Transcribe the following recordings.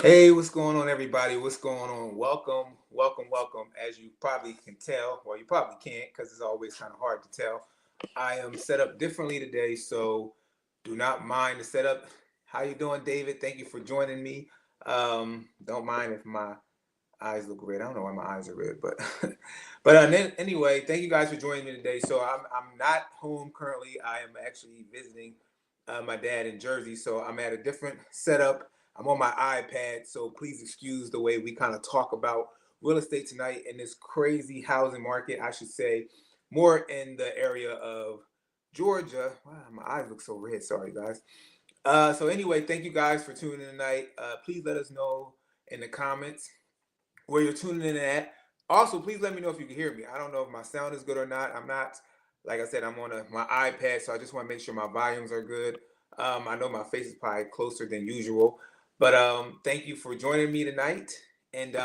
Hey, what's going on, everybody? What's going on? Welcome, welcome, welcome. As you probably can tell, well, you probably can't because it's always kind of hard to tell. I am set up differently today, so do not mind the setup. How you doing, David? Thank you for joining me. Don't mind if my eyes look red. I don't know why my eyes are red, but then anyway, thank you guys for joining me today. So I'm not home currently. I am actually visiting my dad in Jersey, so I'm at a different setup. I'm on my iPad, so please excuse the way we kind of talk about real estate tonight in this crazy housing market. I should say more in the area of Georgia. Wow, my eyes look so red. Sorry, guys. So anyway, thank you guys for tuning in tonight. Please let us know in the comments where you're tuning in at. Also, please let me know if you can hear me. I don't know if my sound is good or not. I'm not, like I said, I'm on my iPad, so I just want to make sure my volumes are good. I know my face is probably closer than usual, but thank you for joining me tonight. And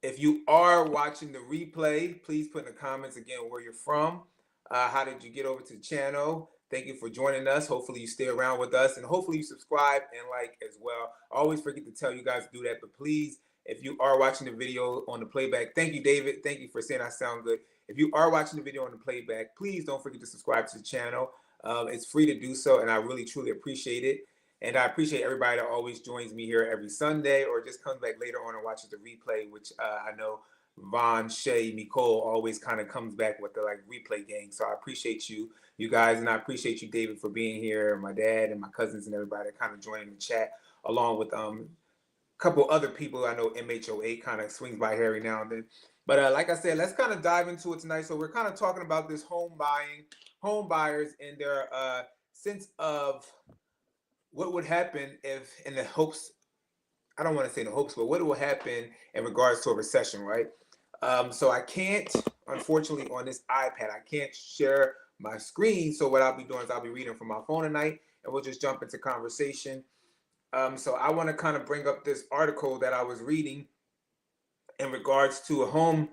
if you are watching the replay, please put in the comments again where you're from. How did you get over to the channel? Thank you for joining us. Hopefully you stay around with us, and hopefully you subscribe and like as well. I always forget to tell you guys to do that, but please, if you are watching the video on the playback, thank you, David. Thank you for saying I sound good. If you are watching the video on the playback, please don't forget to subscribe to the channel. It's free to do so, and I really, truly appreciate it. And I appreciate everybody that always joins me here every Sunday or just comes back later on and watches the replay, which I know Vaughn, Shay, Nicole always kind of comes back with the like replay gang. So I appreciate you guys, and I appreciate you, David, for being here, my dad and my cousins and everybody that kind of joining the chat, along with a couple other people. I know MHO8 kind of swings by here every now and then. But like I said, let's kind of dive into it tonight. So we're kind of talking about this home buyers, and their sense of what would happen if, in the hopes, I don't want to say in the hopes, but what will happen in regards to a recession, right? So I can't, unfortunately, on this iPad, I can't share my screen. So what I'll be doing is I'll be reading from my phone tonight, and we'll just jump into conversation. So I want to kind of bring up this article that I was reading in regards to home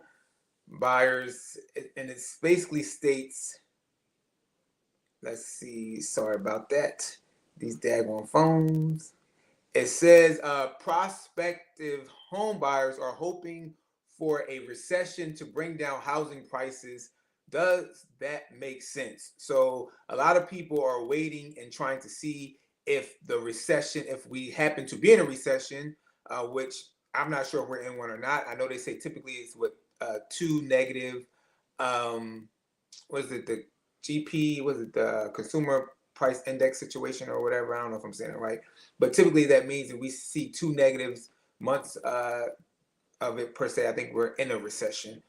buyers, and it basically states, let's see, sorry about that, these daggone phones. It says prospective home buyers are hoping for a recession to bring down housing prices. Does that make sense? So a lot of people are waiting and trying to see if the recession, if we happen to be in a recession, which I'm not sure if we're in one or not. I know they say typically it's with two negative, was it the GP, was it the consumer price index situation or whatever? I don't know if I'm saying it right, but typically that means that we see two negatives months of it per se. I think we're in a recession.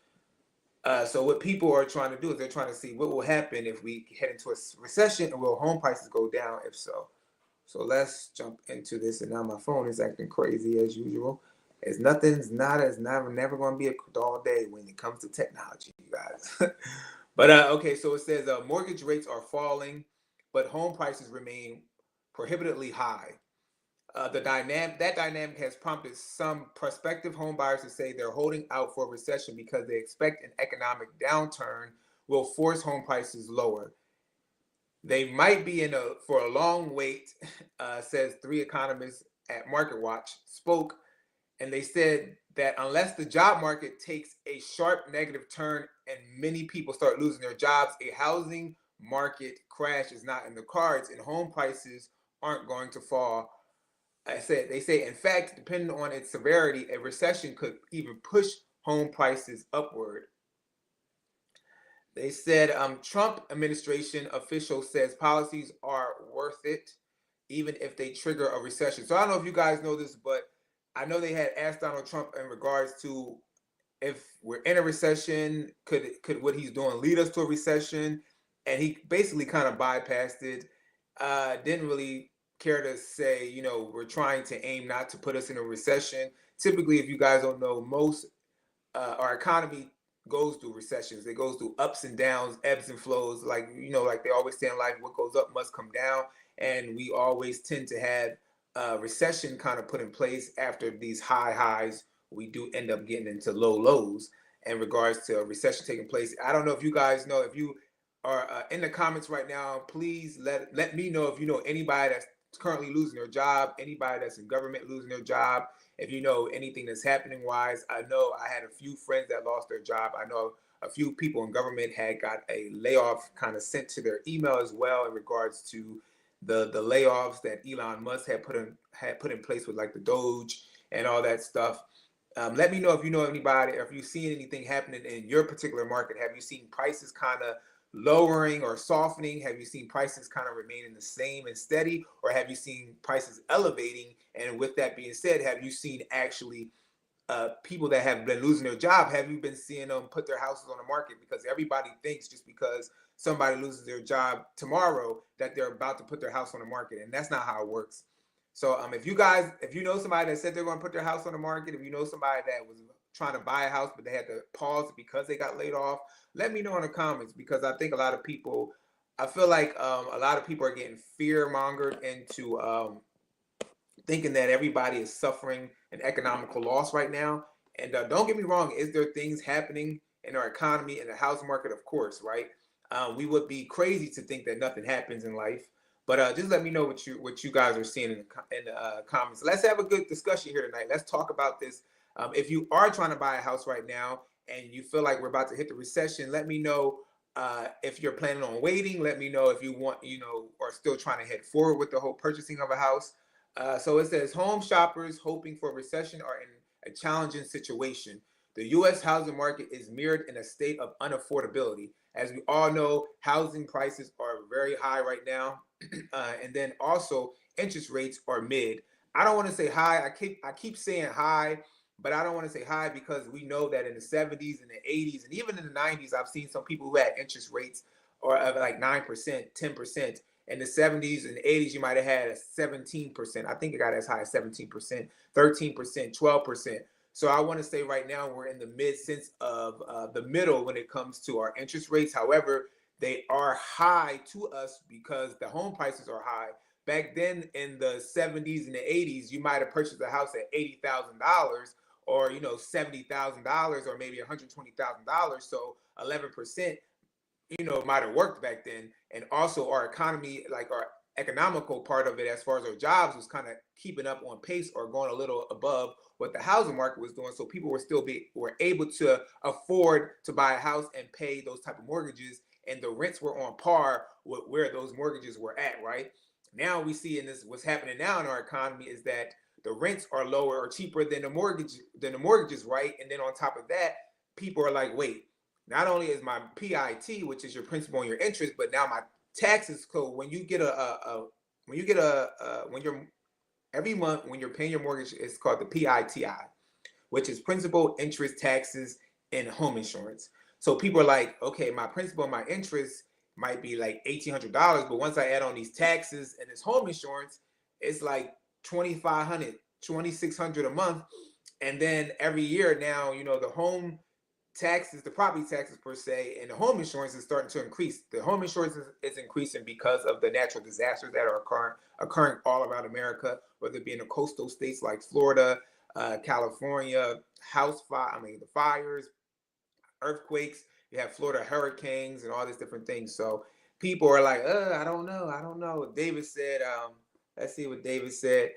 So what people are trying to do is they're trying to see what will happen if we head into a recession, and will home prices go down if so. So let's jump into this. And now my phone is acting crazy as usual. It's nothing's not as never going to be a dull day when it comes to technology, you guys. But okay, so it says mortgage rates are falling, but home prices remain prohibitively high. That dynamic has prompted some prospective home buyers to say they're holding out for a recession because they expect an economic downturn will force home prices lower. They might be for a long wait, says three economists at MarketWatch spoke, and they said that unless the job market takes a sharp negative turn and many people start losing their jobs, a housing market crash is not in the cards, and home prices aren't going to fall. They say, in fact, depending on its severity, a recession could even push home prices upward. They said Trump administration official says policies are worth it, even if they trigger a recession. So I don't know if you guys know this, but I know they had asked Donald Trump in regards to if we're in a recession, could what he's doing lead us to a recession? And he basically kind of bypassed it. Didn't really care to say, we're trying to aim not to put us in a recession. Typically, if you guys don't know, most our economy goes through recessions. It goes through ups and downs, ebbs and flows. Like like they always say in life, what goes up must come down. And we always tend to have a recession kind of put in place after these high highs. We do end up getting into low lows in regards to a recession taking place. I don't know if you guys know. If you are in the comments right now, please let me know if you know anybody that's currently losing their job, anybody that's in government losing their job, if you know anything that's happening wise. I know I had a few friends that lost their job. I know a few people in government had got a layoff kind of sent to their email as well in regards to the layoffs that Elon Musk had put in place with like the Doge and all that stuff. Let me know if you know anybody, or if you've seen anything happening in your particular market. Have you seen prices kind of lowering or softening? Have you seen prices kind of remaining the same and steady, or have you seen prices elevating? And with that being said, have you seen actually people that have been losing their job? Have you been seeing them put their houses on the market? Because everybody thinks just because somebody loses their job tomorrow that they're about to put their house on the market, and that's not how it works. So if you know somebody that said they're going to put their house on the market, if you know somebody that was trying to buy a house but they had to pause because they got laid off, let me know in the comments, because I think a lot of people, I feel like a lot of people are getting fear mongered into thinking that everybody is suffering an economical loss right now. And don't get me wrong, is there things happening in our economy and the housing market? Of course, right? We would be crazy to think that nothing happens in life. But just let me know what you guys are seeing in the comments. Let's have a good discussion here tonight. Let's talk about this. If you are trying to buy a house right now and you feel like we're about to hit the recession, let me know if you're planning on waiting. Let me know if you want, or still trying to head forward with the whole purchasing of a house. So it says home shoppers hoping for a recession are in a challenging situation. The U.S. housing market is mirrored in a state of unaffordability. As we all know, housing prices are very high right now. And then also interest rates are mid. I don't want to say high. I keep saying high, but I don't want to say high because we know that in the 70s and the 80s and even in the 90s, I've seen some people who had interest rates or of like 9%, 10%. In the 70s and 80s, you might have had a 17%. I think it got as high as 17%, 13%, 12%. So I want to say right now we're in the mid sense of the middle when it comes to our interest rates. However, they are high to us because the home prices are high. Back then in the 70s and the 80s, you might have purchased a house at $80,000 or $70,000 or maybe $120,000. So 11%, might have worked back then. And also our economy, like our economical part of it as far as our jobs, was kind of keeping up on pace or going a little above what the housing market was doing. So people were able to afford to buy a house and pay those type of mortgages, and the rents were on par with where those mortgages were at. Right now we see in this, what's happening now in our economy is that the rents are lower or cheaper than the mortgages, right? And then on top of that, people are like, wait, not only is my PIT, which is your principal and your interest, but now my taxes code. When you get when you're every month when you're paying your mortgage, it's called the PITI, which is principal, interest, taxes, and home insurance. So people are like, okay, my principal and my interest might be like $1,800, but once I add on these taxes and this home insurance, it's like $2,500, $2,600 a month. And then every year now, the home taxes, the property taxes per se, and the home insurance is starting to increase. The home insurance is increasing because of the natural disasters that are occurring all around America, whether it be in the coastal states like Florida, California, the fires, earthquakes. You have Florida hurricanes and all these different things. So people are like, I don't know. David said, let's see what David said.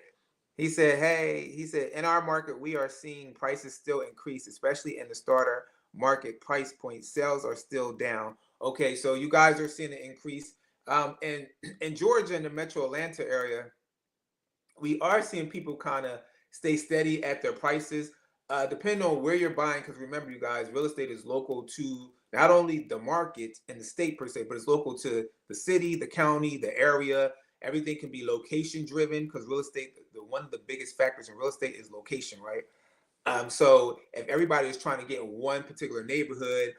He said, in our market, we are seeing prices still increase, especially in the starter market price point. Sales are still down. Okay, so you guys are seeing an increase. And in Georgia, in the metro Atlanta area, we are seeing people kind of stay steady at their prices, depending on where you're buying. Because remember, you guys, real estate is local to not only the market and the state per se, but it's local to the city, the county, the area. Everything can be location driven because real estate, one of the biggest factors in real estate is location, right? So if everybody is trying to get in one particular neighborhood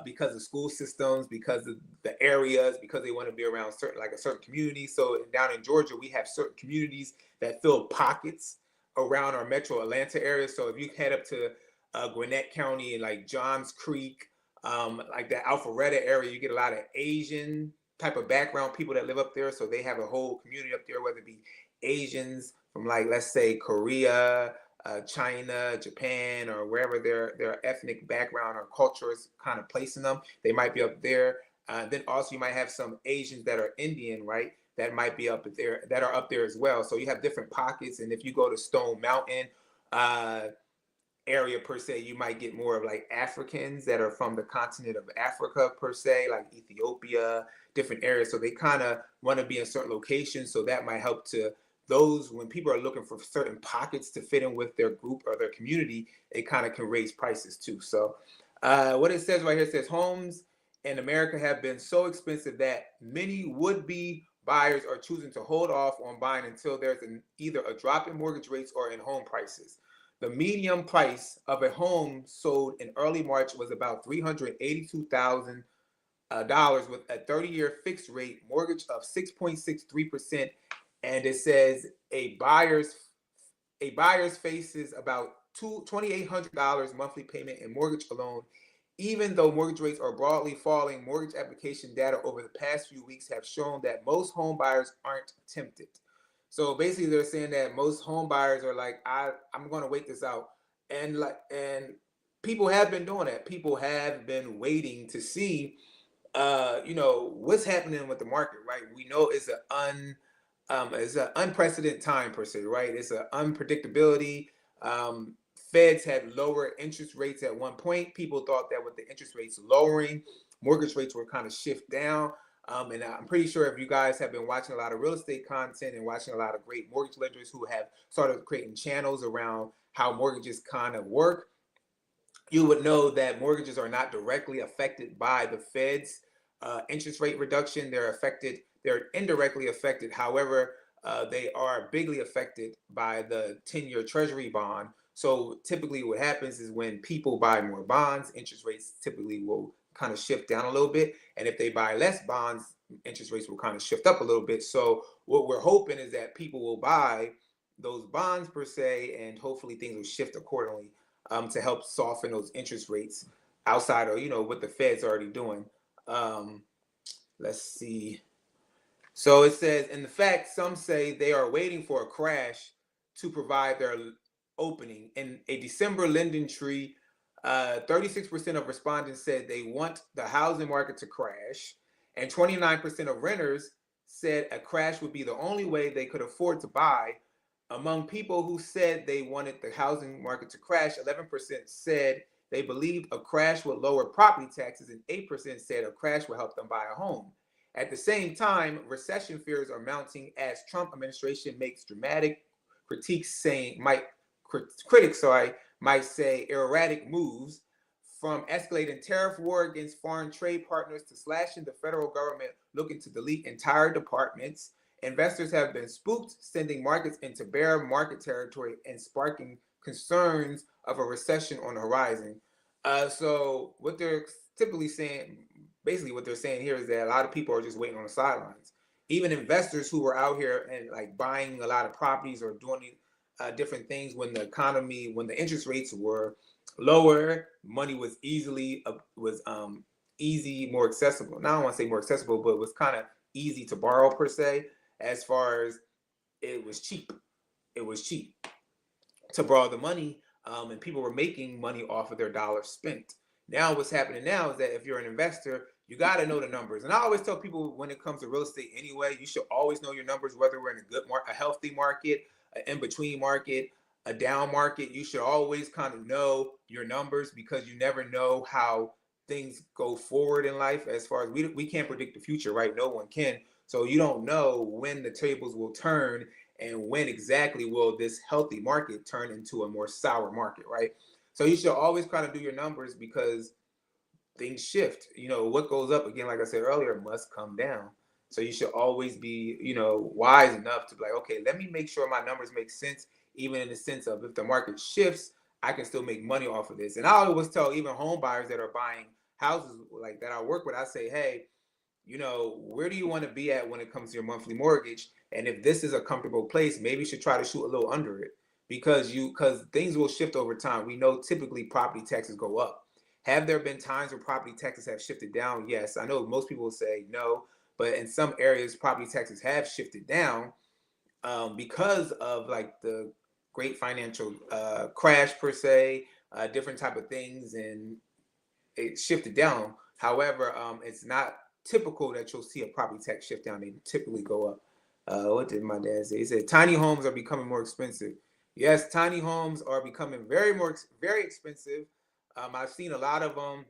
because of school systems, because of the areas, because they want to be around a certain community. So down in Georgia, we have certain communities that fill pockets around our metro Atlanta area. So if you head up to Gwinnett County and like Johns Creek, like the Alpharetta area, you get a lot of Asian type of background people that live up there. So they have a whole community up there, whether it be Asians from like, let's say Korea, China, Japan, or wherever their ethnic background or culture is kind of placing them. They might be up there. Then also you might have some Asians that are Indian, right? that might be up there that are up there as well. So you have different pockets, and if you go to Stone Mountain area per se, you might get more of like Africans that are from the continent of Africa per se, like Ethiopia, different areas. So they kind of want to be in certain locations. So that might help to those when people are looking for certain pockets to fit in with their group or their community, it kind of can raise prices too. So what it says right here says homes in America have been so expensive that many would-be buyers are choosing to hold off on buying until there's either a drop in mortgage rates or in home prices. The median price of a home sold in early March was about $382,000 with a 30-year fixed rate mortgage of 6.63%. And it says a buyer's faces about $2,800 monthly payment in mortgage alone. Even though mortgage rates are broadly falling, mortgage application data over the past few weeks have shown that most home buyers aren't tempted. So basically, they're saying that most home buyers are like, I'm going to wait this out, and people have been doing that. People have been waiting to see, what's happening with the market, right? We know it's an unprecedented time per se, right? It's an unpredictability. Feds had lower interest rates at one point. People thought that with the interest rates lowering, mortgage rates were kind of shift down. And I'm pretty sure if you guys have been watching a lot of real estate content and watching a lot of great mortgage lenders who have started creating channels around how mortgages kind of work, you would know that mortgages are not directly affected by the Fed's interest rate reduction. They're indirectly affected. However, they are bigly affected by the 10-year Treasury bond. So typically what happens is when people buy more bonds, interest rates typically will kind of shift down a little bit. And if they buy less bonds, interest rates will kind of shift up a little bit. So what we're hoping is that people will buy those bonds per se, and hopefully things will shift accordingly to help soften those interest rates outside of, what the Fed's already doing. Let's see. So it says, in fact, some say they are waiting for a crash to provide their opening. In a December lending tree, 36% of respondents said they want the housing market to crash, and 29% of renters said a crash would be the only way they could afford to buy. Among people who said they wanted the housing market to crash, 11% said they believed a crash would lower property taxes, and 8% said a crash would help them buy a home. At the same time, recession fears are mounting as Trump administration makes dramatic critiques critics might say erratic moves, from escalating tariff war against foreign trade partners to slashing the federal government looking to delete entire departments. Investors have been spooked, sending markets into bear market territory and sparking concerns of a recession on the horizon. So what they're typically saying, basically what they're saying here is that a lot of people are just waiting on the sidelines. Even investors who were out here and like buying a lot of properties or doing different things when the interest rates were lower, money was easy, more accessible. Now I don't want to say more accessible, but it was kind of easy to borrow per se, as far as it was cheap. It was cheap to borrow the money, and people were making money off of their dollars spent. Now what's happening now is that if you're an investor, you got to know the numbers. And I always tell people when it comes to real estate anyway, you should always know your numbers, whether we're in a healthy market, an in-between market, a down market. You should always kind of know your numbers, because you never know how things go forward in life. As far as we can't predict the future, right? No one can. So you don't know when the tables will turn and when exactly will this healthy market turn into a more sour market, right? So you should always kind of do your numbers, because things shift. What goes up, again, like I said earlier, must come down. So you should always be, wise enough to be like, okay, let me make sure my numbers make sense, even in the sense of if the market shifts, I can still make money off of this. And I always tell even home buyers that are buying houses like that I work with, I say, hey, where do you want to be at when it comes to your monthly mortgage? And if this is a comfortable place, maybe you should try to shoot a little under it, because things will shift over time. We know typically property taxes go up. Have there been times where property taxes have shifted down? Yes. I know most people will say no, but in some areas, property taxes have shifted down because of like the great financial crash per se, different type of things, and it shifted down. However, it's not typical that you'll see a property tax shift down. They typically go up. What did my dad say? He said tiny homes are becoming more expensive. Yes, tiny homes are becoming very expensive. I've seen a lot of them.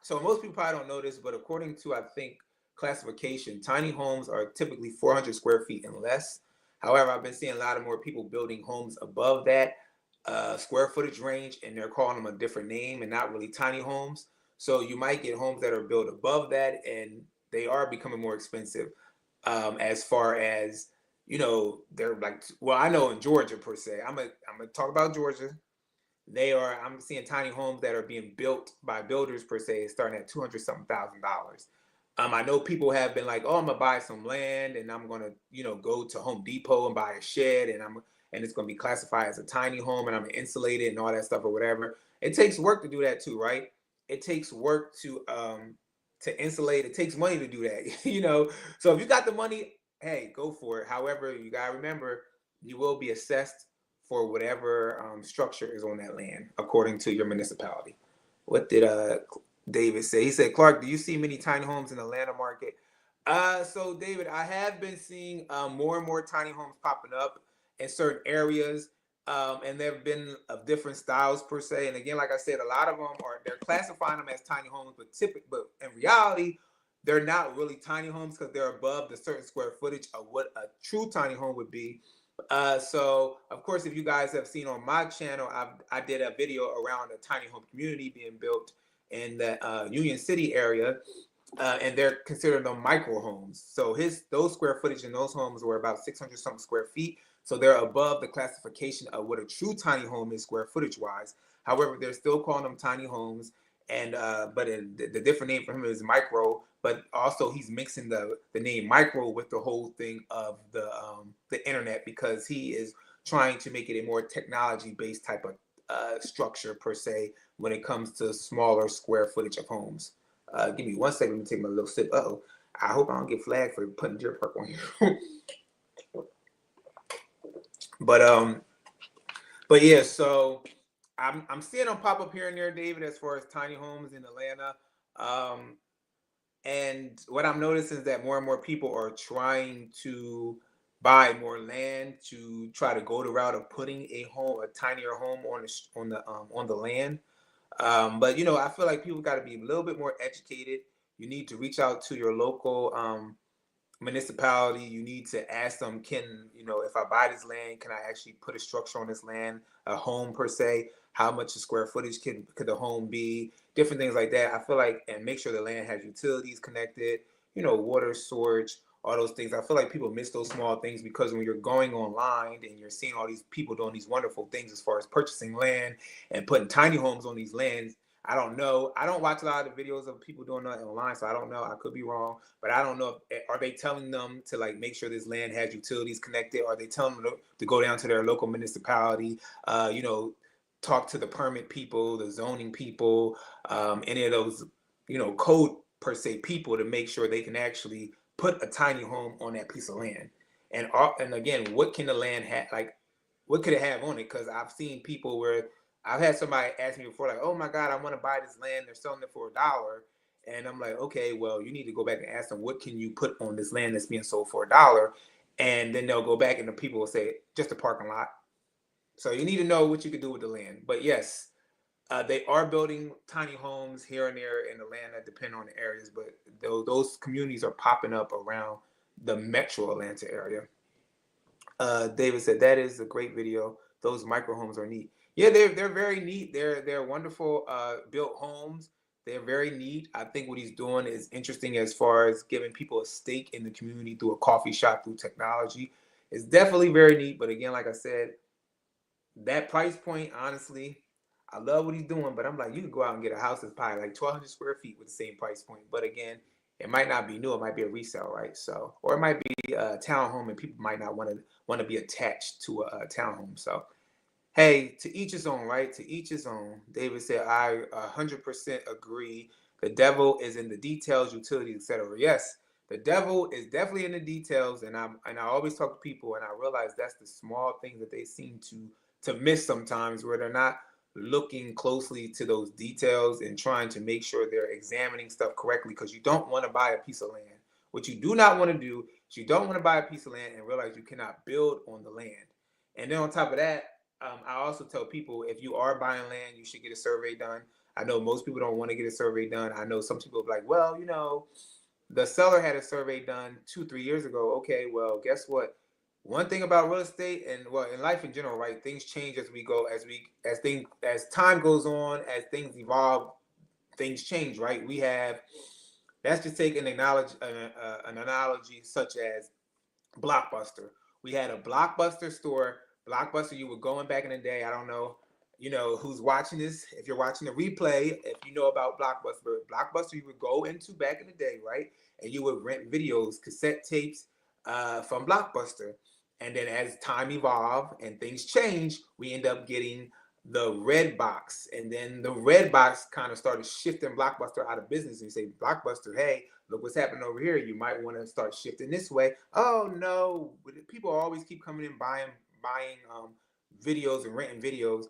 So most people probably don't know this, but according to I think classification, tiny homes are typically 400 square feet and less. However, I've been seeing a lot of more people building homes above that square footage range, and they're calling them a different name and not really tiny homes. So you might get homes that are built above that, and they are becoming more expensive. As far as they're like, well, I know in Georgia per se. I'm gonna talk about Georgia. I'm seeing tiny homes that are being built by builders per se, starting at 200 something $1,000. I know people have been like, oh, I'm gonna buy some land and I'm gonna, go to Home Depot and buy a shed and it's gonna be classified as a tiny home and I'm gonna insulate it and all that stuff or whatever. It takes work to do that too, right? It takes work to insulate. It takes money to do that, So if you got the money, hey, go for it. However, you gotta remember you will be assessed for whatever structure is on that land, according to your municipality. What did David say? He said, Clark, do you see many tiny homes in the Atlanta market? So David, I have been seeing more and more tiny homes popping up in certain areas, and there have been of different styles per se. And again, like I said, a lot of them they're classifying them as tiny homes, but in reality, they're not really tiny homes because they're above the certain square footage of what a true tiny home would be. So of course, if you guys have seen on my channel, I did a video around a tiny home community being built in the Union City area, and they're considered them micro homes. So those square footage in those homes were about 600 something square feet. So they're above the classification of what a true tiny home is square footage wise. However, they're still calling them tiny homes, and but the different name for him is micro. But also he's mixing the name micro with the whole thing of the internet, because he is trying to make it a more technology based type of structure per se when it comes to smaller square footage of homes. Give me 1 second. Let me take my little sip. Oh, I hope I don't get flagged for putting Deer Park on here. But yeah, so I'm seeing them pop up here and there, David, as far as tiny homes in Atlanta. And what I'm noticing is that more and more people are trying to buy more land to try to go the route of putting a tinier home on the land. But I feel like people got to be a little bit more educated. You need to reach out to your local municipality. You need to ask them, if I buy this land, can I actually put a structure on this land, a home per se? How much the square footage could the home be? Different things like that. I feel like, and make sure the land has utilities connected, water, storage, all those things. I feel like people miss those small things because when you're going online and you're seeing all these people doing these wonderful things as far as purchasing land and putting tiny homes on these lands, I don't know. I don't watch a lot of the videos of people doing that online, so I don't know. I could be wrong, but I don't know. Are they telling them to like make sure this land has utilities connected? Are they telling them to go down to their local municipality? Talk to the permit people, the zoning people, any of those, code per se people to make sure they can actually put a tiny home on that piece of land. And again, what can the land have? Like, what could it have on it? Because I've seen people where I've had somebody ask me before, like, "Oh my God, I want to buy this land. They're selling it for $1." And I'm like, okay, well, you need to go back and ask them, what can you put on this land that's being sold for $1? And then they'll go back and the people will say, just a parking lot. So you need to know what you can do with the land. But yes, they are building tiny homes here and there in Atlanta, depending on the areas. But those communities are popping up around the metro Atlanta area. David said that is a great video. Those micro homes are neat. Yeah, they're very neat. They're wonderful built homes. They're very neat. I think what he's doing is interesting as far as giving people a stake in the community through a coffee shop, through technology. It's definitely very neat. But again, like I said, that price point, honestly, I love what he's doing. But I'm like, you can go out and get a house that's probably like 1,200 square feet with the same price point. But again, it might not be new. It might be a resale, right? So, or it might be a townhome, and people might not want to be attached to a townhome. So, hey, to each his own, right? To each his own. David said, I 100% agree. The devil is in the details, utilities, etc. Yes, the devil is definitely in the details, and I always talk to people, and I realize that's the small things that they seem to miss sometimes, where they're not looking closely to those details and trying to make sure they're examining stuff correctly, because you don't want to buy a piece of land. What you do not want to do So you don't want to buy a piece of land and realize you cannot build on the land. And then on top of that, I also tell people if you are buying land, you should get a survey done. I know most people don't want to get a survey done. I know some people are like, well, the seller had a survey done 2-3 years ago. Okay, well, guess what? One thing about real estate and well, in life in general, right? Things change as we go, as time goes on, as things evolve, things change, right? Let's just take an analogy such as Blockbuster. We had a Blockbuster store. Blockbuster, you were going back in the day. I don't know, who's watching this. If you're watching the replay, if you know about Blockbuster, you would go into back in the day, right? And you would rent videos, cassette tapes from Blockbuster. And then as time evolved and things change, we end up getting the red box. And then the red box kind of started shifting Blockbuster out of business. And you say, Blockbuster, hey, look what's happening over here. You might want to start shifting this way. Oh no, people always keep coming in buying videos and renting videos.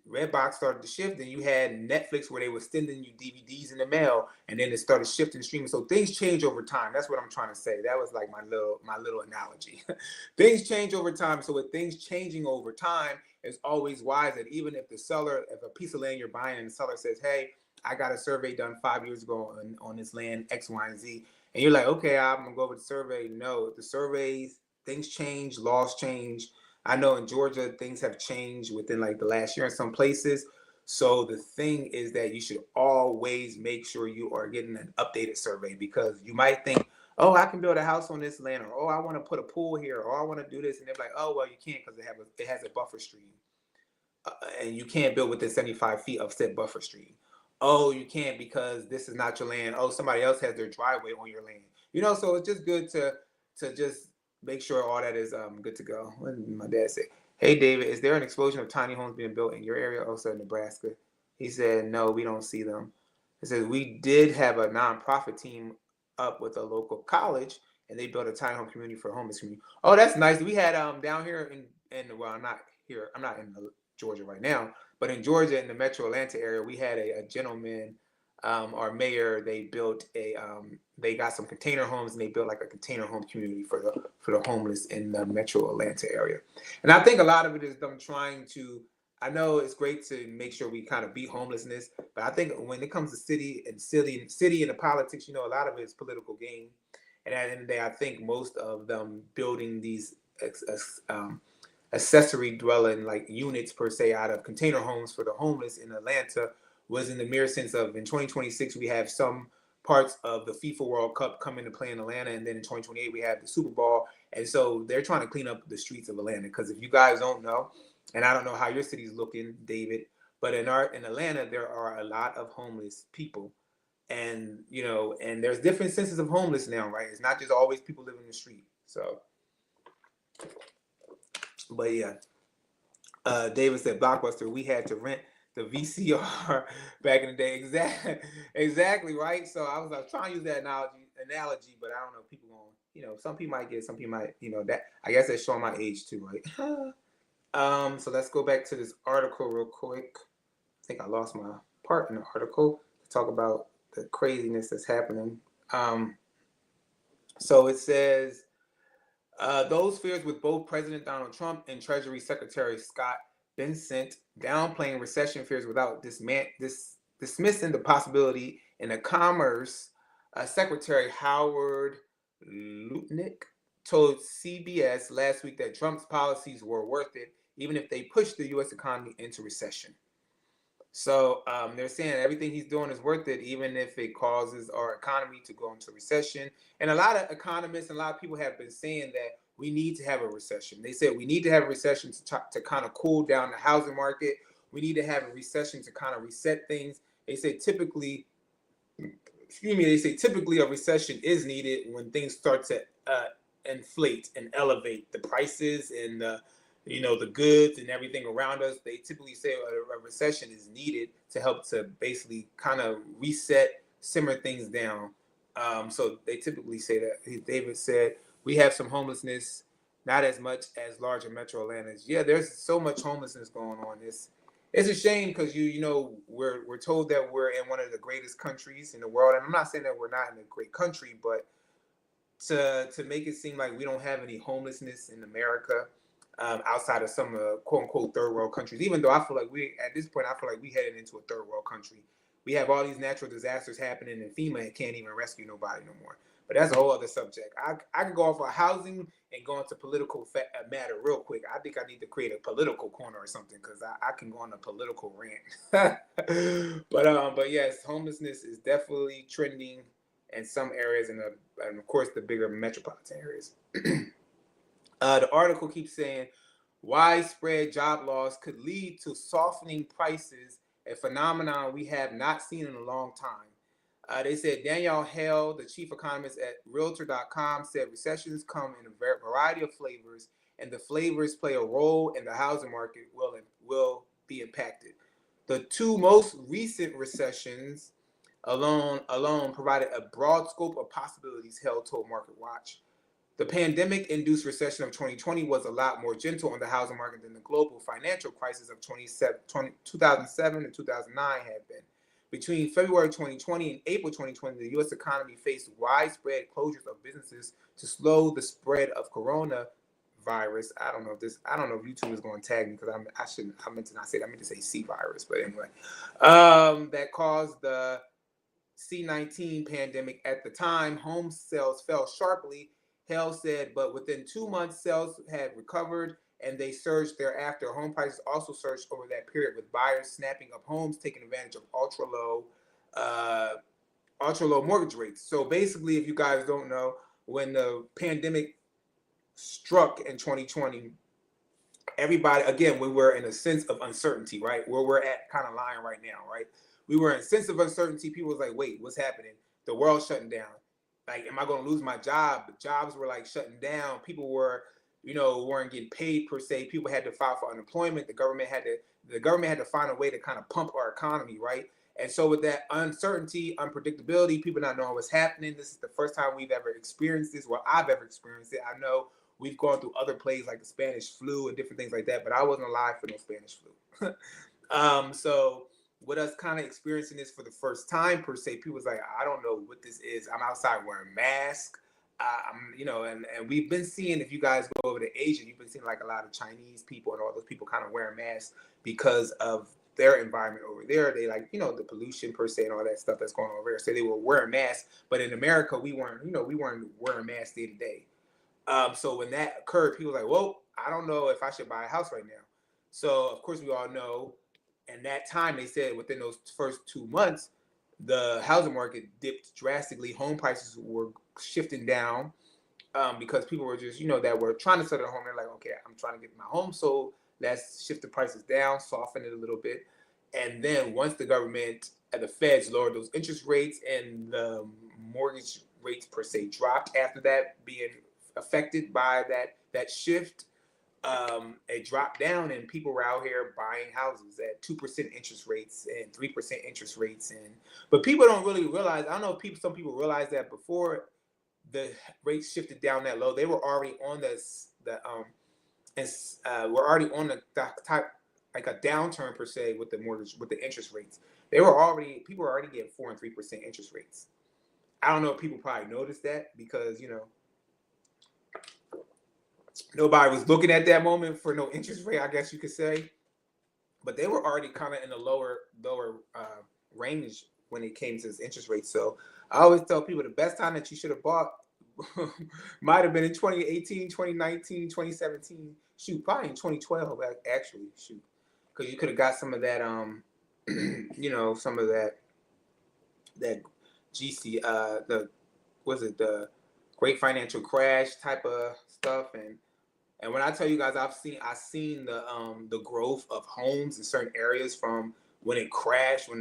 Redbox started to shift, and you had Netflix where they were sending you DVDs in the mail, and then it started shifting streaming. So things change over time. That's what I'm trying to say. That was like my little analogy. Things change over time. So with things changing over time, it's always wise that even if if a piece of land you're buying and the seller says, hey, I got a survey done 5 years ago on this land X, Y, and Z, and you're like, okay, I'm gonna go over the survey. No, the surveys, things change, laws change. I know in Georgia, things have changed within like the last year in some places. So the thing is that you should always make sure you are getting an updated survey, because you might think, oh, I can build a house on this land, or oh, I want to put a pool here, or I want to do this, and they're like, oh, well, you can't because it has a buffer stream, and you can't build within 75 feet of said buffer stream. Oh, you can't because this is not your land. Oh, somebody else has their driveway on your land. So it's just good to just make sure all that is good to go. What did my dad say? Hey, David, is there an explosion of tiny homes being built in your area, also in Nebraska? He said, no, we don't see them. He says, we did have a nonprofit team up with a local college, and they built a tiny home community for homeless community. Oh, that's nice. We had down here well, I'm not here. I'm not in Georgia right now, but in Georgia, in the Metro Atlanta area, we had a gentleman, our mayor. They got some container homes, and they built like a container home community for the homeless in the Metro Atlanta area. And I think a lot of it is them trying to. I know it's great to make sure we kind of beat homelessness, but I think when it comes to city and the politics, a lot of it is political gain. And at the end of the day, I think most of them building these accessory dwelling like units per se out of container homes for the homeless in Atlanta was in the mere sense of in 2026 we have some parts of the FIFA World Cup coming to play in Atlanta, and then in 2028 we have the Super Bowl, and so they're trying to clean up the streets of Atlanta. Because if you guys don't know, and I don't know how your city's looking, David, but in Atlanta there are a lot of homeless people, and and there's different senses of homeless now, right? It's not just always people living in the street. So, but yeah, David said Blockbuster, we had to rent the VCR back in the day. Exactly, right? So I was trying to use that analogy, but I don't know, people going, some people might get it, some people might, that I guess that's showing my age too, right? So let's go back to this article real quick. I think I lost my part in the article to talk about the craziness that's happening. So it says, those fears with both President Donald Trump and Treasury Secretary Scott Bessent downplaying recession fears without dismissing the possibility, and the Commerce Secretary Howard Lutnick told CBS last week that Trump's policies were worth it, even if they pushed the U.S. economy into recession. So they're saying everything he's doing is worth it, even if it causes our economy to go into recession. And a lot of economists and a lot of people have been saying that we need to have a recession. They said we need to have a recession to kind of cool down the housing market. We need to have a recession to kind of reset things. They say typically a recession is needed when things start to inflate and elevate the prices and the goods and everything around us. They typically say a recession is needed to help to basically kind of reset, simmer things down. So they typically say that. David said, we have some homelessness, not as much as larger metro Atlantas. Yeah, there's so much homelessness going on. It's a shame because we're told that we're in one of the greatest countries in the world. And I'm not saying that we're not in a great country, but to make it seem like we don't have any homelessness in America, outside of some quote unquote third world countries. Even though I feel like at this point I feel like we headed into a third world country. We have all these natural disasters happening, and FEMA can't even rescue nobody no more. But that's a whole other subject. I could go off of housing and go into political matter real quick. I think I need to create a political corner or something, because I can go on a political rant. But yes, homelessness is definitely trending in some areas, and of course the bigger metropolitan areas. The article keeps saying widespread job loss could lead to softening prices, a phenomenon we have not seen in a long time. They said Danielle Hale, the chief economist at Realtor.com, said recessions come in a variety of flavors, and the flavors play a role in the housing market will be impacted. The two most recent recessions alone provided a broad scope of possibilities, Hale told Market Watch. The pandemic-induced recession of 2020 was a lot more gentle on the housing market than the global financial crisis of 2007 and 2009 had been. Between February 2020 and April 2020, the U.S. economy faced widespread closures of businesses to slow the spread of coronavirus. I don't know if YouTube is going to tag me, because I meant to not say that. I meant to say C virus, but anyway, that caused the C-19 pandemic. At the time, home sales fell sharply, Hale said, but within 2 months, sales had recovered and they surged thereafter. Home prices also surged over that period, with buyers snapping up homes, taking advantage of ultra low mortgage rates. So basically, if you guys don't know, when the pandemic struck in 2020, everybody, again, we were in a sense of uncertainty, right? Where we're at kind of lying right now, right? We were in a sense of uncertainty. People was like, wait, what's happening? The world's shutting down. Like, am I going to lose my job? Jobs were like shutting down. People were, weren't getting paid per se. People had to file for unemployment. The government had to find a way to kind of pump our economy, right? And so with that uncertainty, unpredictability, people not knowing what's happening, this is the first time we've ever experienced this. Well, I've ever experienced it. I know we've gone through other plagues like the Spanish flu and different things like that, but I wasn't alive for no Spanish flu. So with us kind of experiencing this for the first time per se, people was like, I don't know what this is. I'm outside wearing masks. And we've been seeing, if you guys go over to Asia, you've been seeing like a lot of Chinese people and all those people kind of wearing masks because of their environment over there. They like, the pollution per se and all that stuff that's going on over there. So they were wearing masks, but in America, we weren't wearing masks day to day. So when that occurred, people were like, well, I don't know if I should buy a house right now. So of course we all know, and that time they said within those first 2 months, the housing market dipped drastically. Home prices were shifting down because people were just, that were trying to sell their home. They're like, okay, I'm trying to get my home sold. Let's shift the prices down, soften it a little bit. And then once the government and the feds lowered those interest rates and the mortgage rates per se dropped after that being affected by that shift, it dropped down and people were out here buying houses at 2% interest rates and 3% interest rates. But people don't really realize, I don't know if some people realize that before the rates shifted down that low, they were already on we're already on the type, like a downturn per se with the interest rates. People were already getting 4% and 3% interest rates. I don't know if people probably noticed that because, nobody was looking at that moment for no interest rate, I guess you could say. But they were already kind of in the lower range when it came to this interest rate. So I always tell people the best time that you should have bought might have been in 2018, 2019, 2017. Shoot, probably in 2012, actually. Shoot. Because you could have got some of that, some of that GC, the Great Financial Crash type of stuff. And when I tell you guys, I've seen the growth of homes in certain areas from when the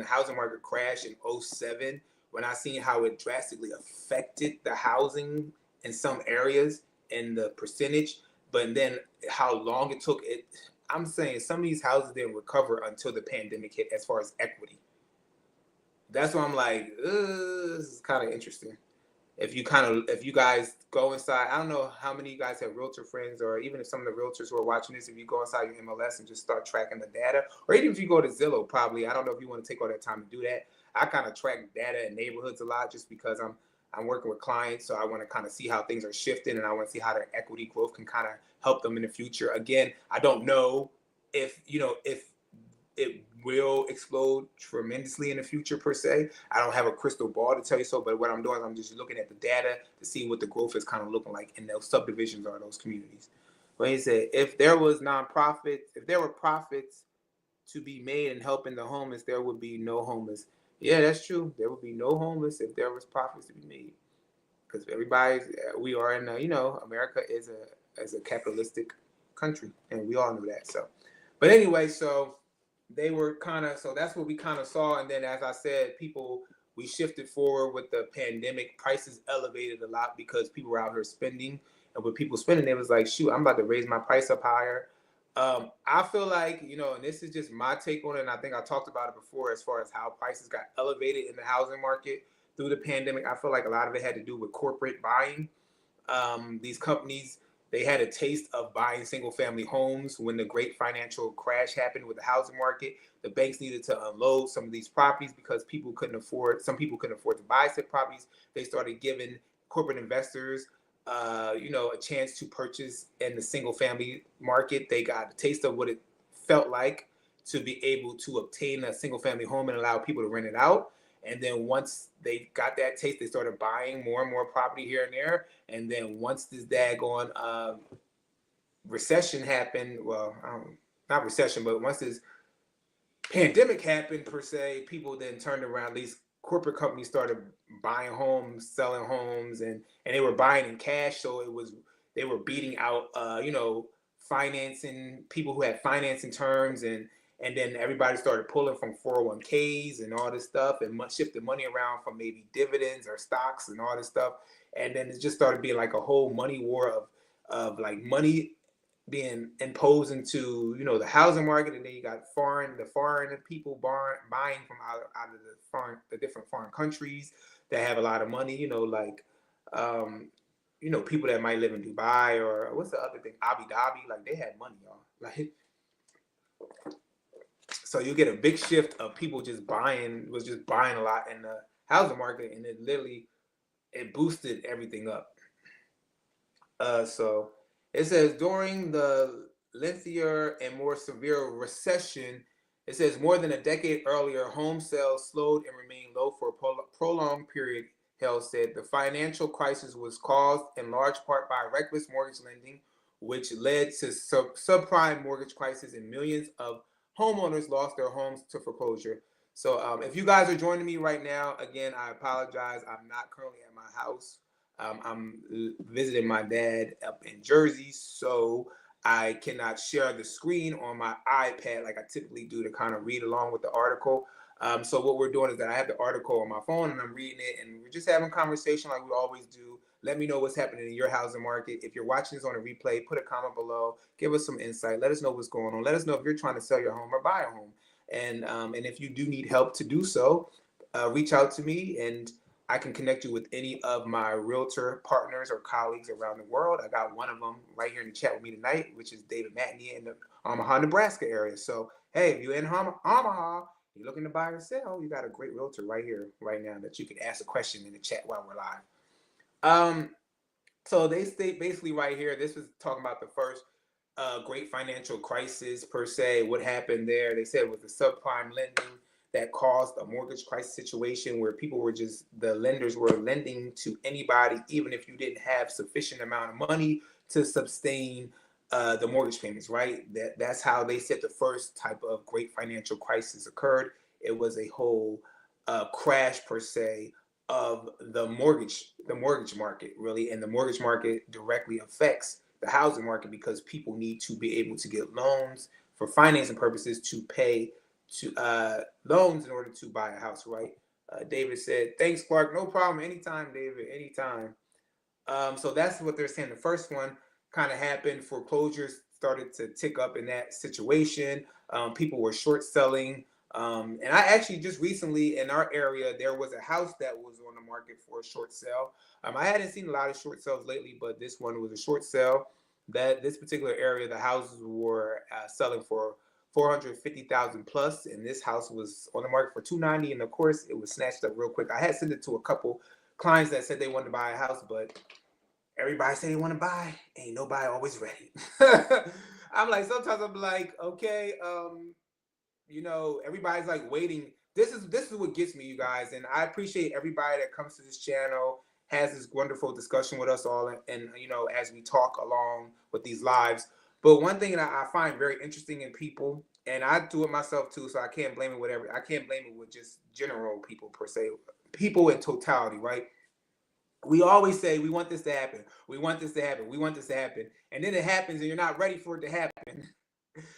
housing market crashed in 2007, when I seen how it drastically affected the housing in some areas and the percentage, but then how long it took it. I'm saying some of these houses didn't recover until the pandemic hit as far as equity. That's why I'm like, this is kind of interesting. If you guys go inside, I don't know how many of you guys have realtor friends, or even if some of the realtors who are watching this, if you go inside your MLS and just start tracking the data, or even if you go to Zillow, probably, I don't know if you want to take all that time to do that. I kind of track data in neighborhoods a lot just because I'm working with clients, so I want to kind of see how things are shifting, and I want to see how their equity growth can kind of help them in the future. Again, I don't know if if it will explode tremendously in the future per se. I don't have a crystal ball to tell you so, but what I'm doing is I'm just looking at the data to see what the growth is kind of looking like in those subdivisions or those communities. But he said, if there was nonprofits, if there were profits to be made in helping the homeless, there would be no homeless. Yeah, that's true. There would be no homeless if there was profits to be made, because everybody's we are in a, America is a capitalistic country, and we all know that. So, but anyway, so they were kind of, so that's what we kind of saw. And then, as I said, we shifted forward with the pandemic. Prices elevated a lot because people were out here spending, and with people spending, it was like, shoot, I'm about to raise my price up higher. I feel like, and this is just my take on it, and I think I talked about it before as far as how prices got elevated in the housing market through the pandemic. I feel like a lot of it had to do with corporate buying. These companies, they had a taste of buying single family homes when the great financial crash happened with the housing market. The banks needed to unload some of these properties because some people couldn't afford to buy said properties. They started giving corporate investors a chance to purchase in the single family market. They got a taste of what it felt like to be able to obtain a single family home and allow people to rent it out. And then once they got that taste, they started buying more and more property here and there. And then once this daggone recession happened, well, not recession, but once this pandemic happened per se, people then turned around. These corporate companies started buying homes, selling homes, and they were buying in cash. So they were beating out financing, people who had financing terms, and then everybody started pulling from 401ks and all this stuff, and shifted money around from maybe dividends or stocks and all this stuff. And then it just started being like a whole money war of like money being imposed into the housing market. And then you got the foreign people buying from out of the different foreign countries that have a lot of money, like people that might live in Dubai, or what's the other thing, Abu Dhabi. Like, they had money, y'all. Like, so you get a big shift of people just buying a lot in the housing market, and it boosted everything up. So it says, during the lengthier and more severe recession, it says more than a decade earlier, home sales slowed and remained low for a prolonged period. Hale said the financial crisis was caused in large part by reckless mortgage lending, which led to subprime mortgage crisis, and millions of homeowners lost their homes to foreclosure. So if you guys are joining me right now, again, I apologize. I'm not currently at my house. I'm visiting my dad up in Jersey, so I cannot share the screen on my iPad like I typically do to kind of read along with the article. So what we're doing is that I have the article on my phone and I'm reading it, and we're just having a conversation like we always do. Let me know what's happening in your housing market. If you're watching this on a replay, put a comment below. Give us some insight. Let us know what's going on. Let us know if you're trying to sell your home or buy a home. And if you do need help to do so, reach out to me, and I can connect you with any of my realtor partners or colleagues around the world. I got one of them right here in the chat with me tonight, which is David Matney in the Omaha, Nebraska area. So, hey, if you're in Omaha, you're looking to buy or sell, you got a great realtor right here, right now, that you can ask a question in the chat while we're live. So they state basically right here, this was talking about the first great financial crisis per se. What happened there? They said it was the subprime lending that caused a mortgage crisis situation where the lenders were lending to anybody, even if you didn't have sufficient amount of money to sustain the mortgage payments, right? That's how they said the first type of great financial crisis occurred. It was a whole crash per se of the mortgage market, really. And the mortgage market directly affects the housing market because people need to be able to get loans for financing purposes to pay to loans in order to buy a house, right? David said, thanks, Clark. No problem. Anytime, David. Anytime. So that's what they're saying. The first one kind of happened. Foreclosures started to tick up in that situation. People were short selling. And I actually just recently in our area, there was a house that was on the market for a short sale. I hadn't seen a lot of short sales lately, but this one was a short sale. This particular area, the houses were selling for 450,000 plus, and this house was on the market for 290, and of course it was snatched up real quick. I had sent it to a couple clients that said they wanted to buy a house, but everybody said they want to buy. Ain't nobody always ready. I'm like, sometimes I'm like, okay, everybody's like waiting. This is what gets me, you guys, and I appreciate everybody that comes to this channel, has this wonderful discussion with us all, and as we talk along with these lives. But one thing that I find very interesting in people, and I do it myself too, so I can't blame it with I can't blame it with just general people per se, people in totality, right? We always say we want this to happen, we want this to happen, we want this to happen, and then it happens, and you're not ready for it to happen.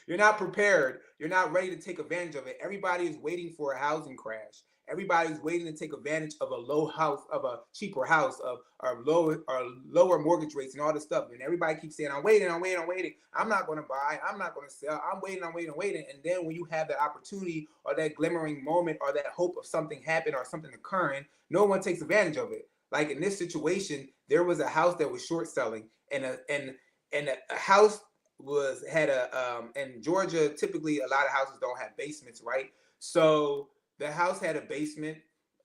You're not prepared. You're not ready to take advantage of it. Everybody is waiting for a housing crash. Everybody's waiting to take advantage of a low house, of a cheaper house, of our lower mortgage rates and all this stuff. And everybody keeps saying, I'm waiting, I'm waiting, I'm waiting. I'm not going to buy. I'm not going to sell. I'm waiting, I'm waiting, I'm waiting. And then when you have that opportunity or that glimmering moment or that hope of something happening or something occurring, no one takes advantage of it. Like in this situation, there was a house that was short selling, and a house had a in Georgia, typically a lot of houses don't have basements, right? So the house had a basement.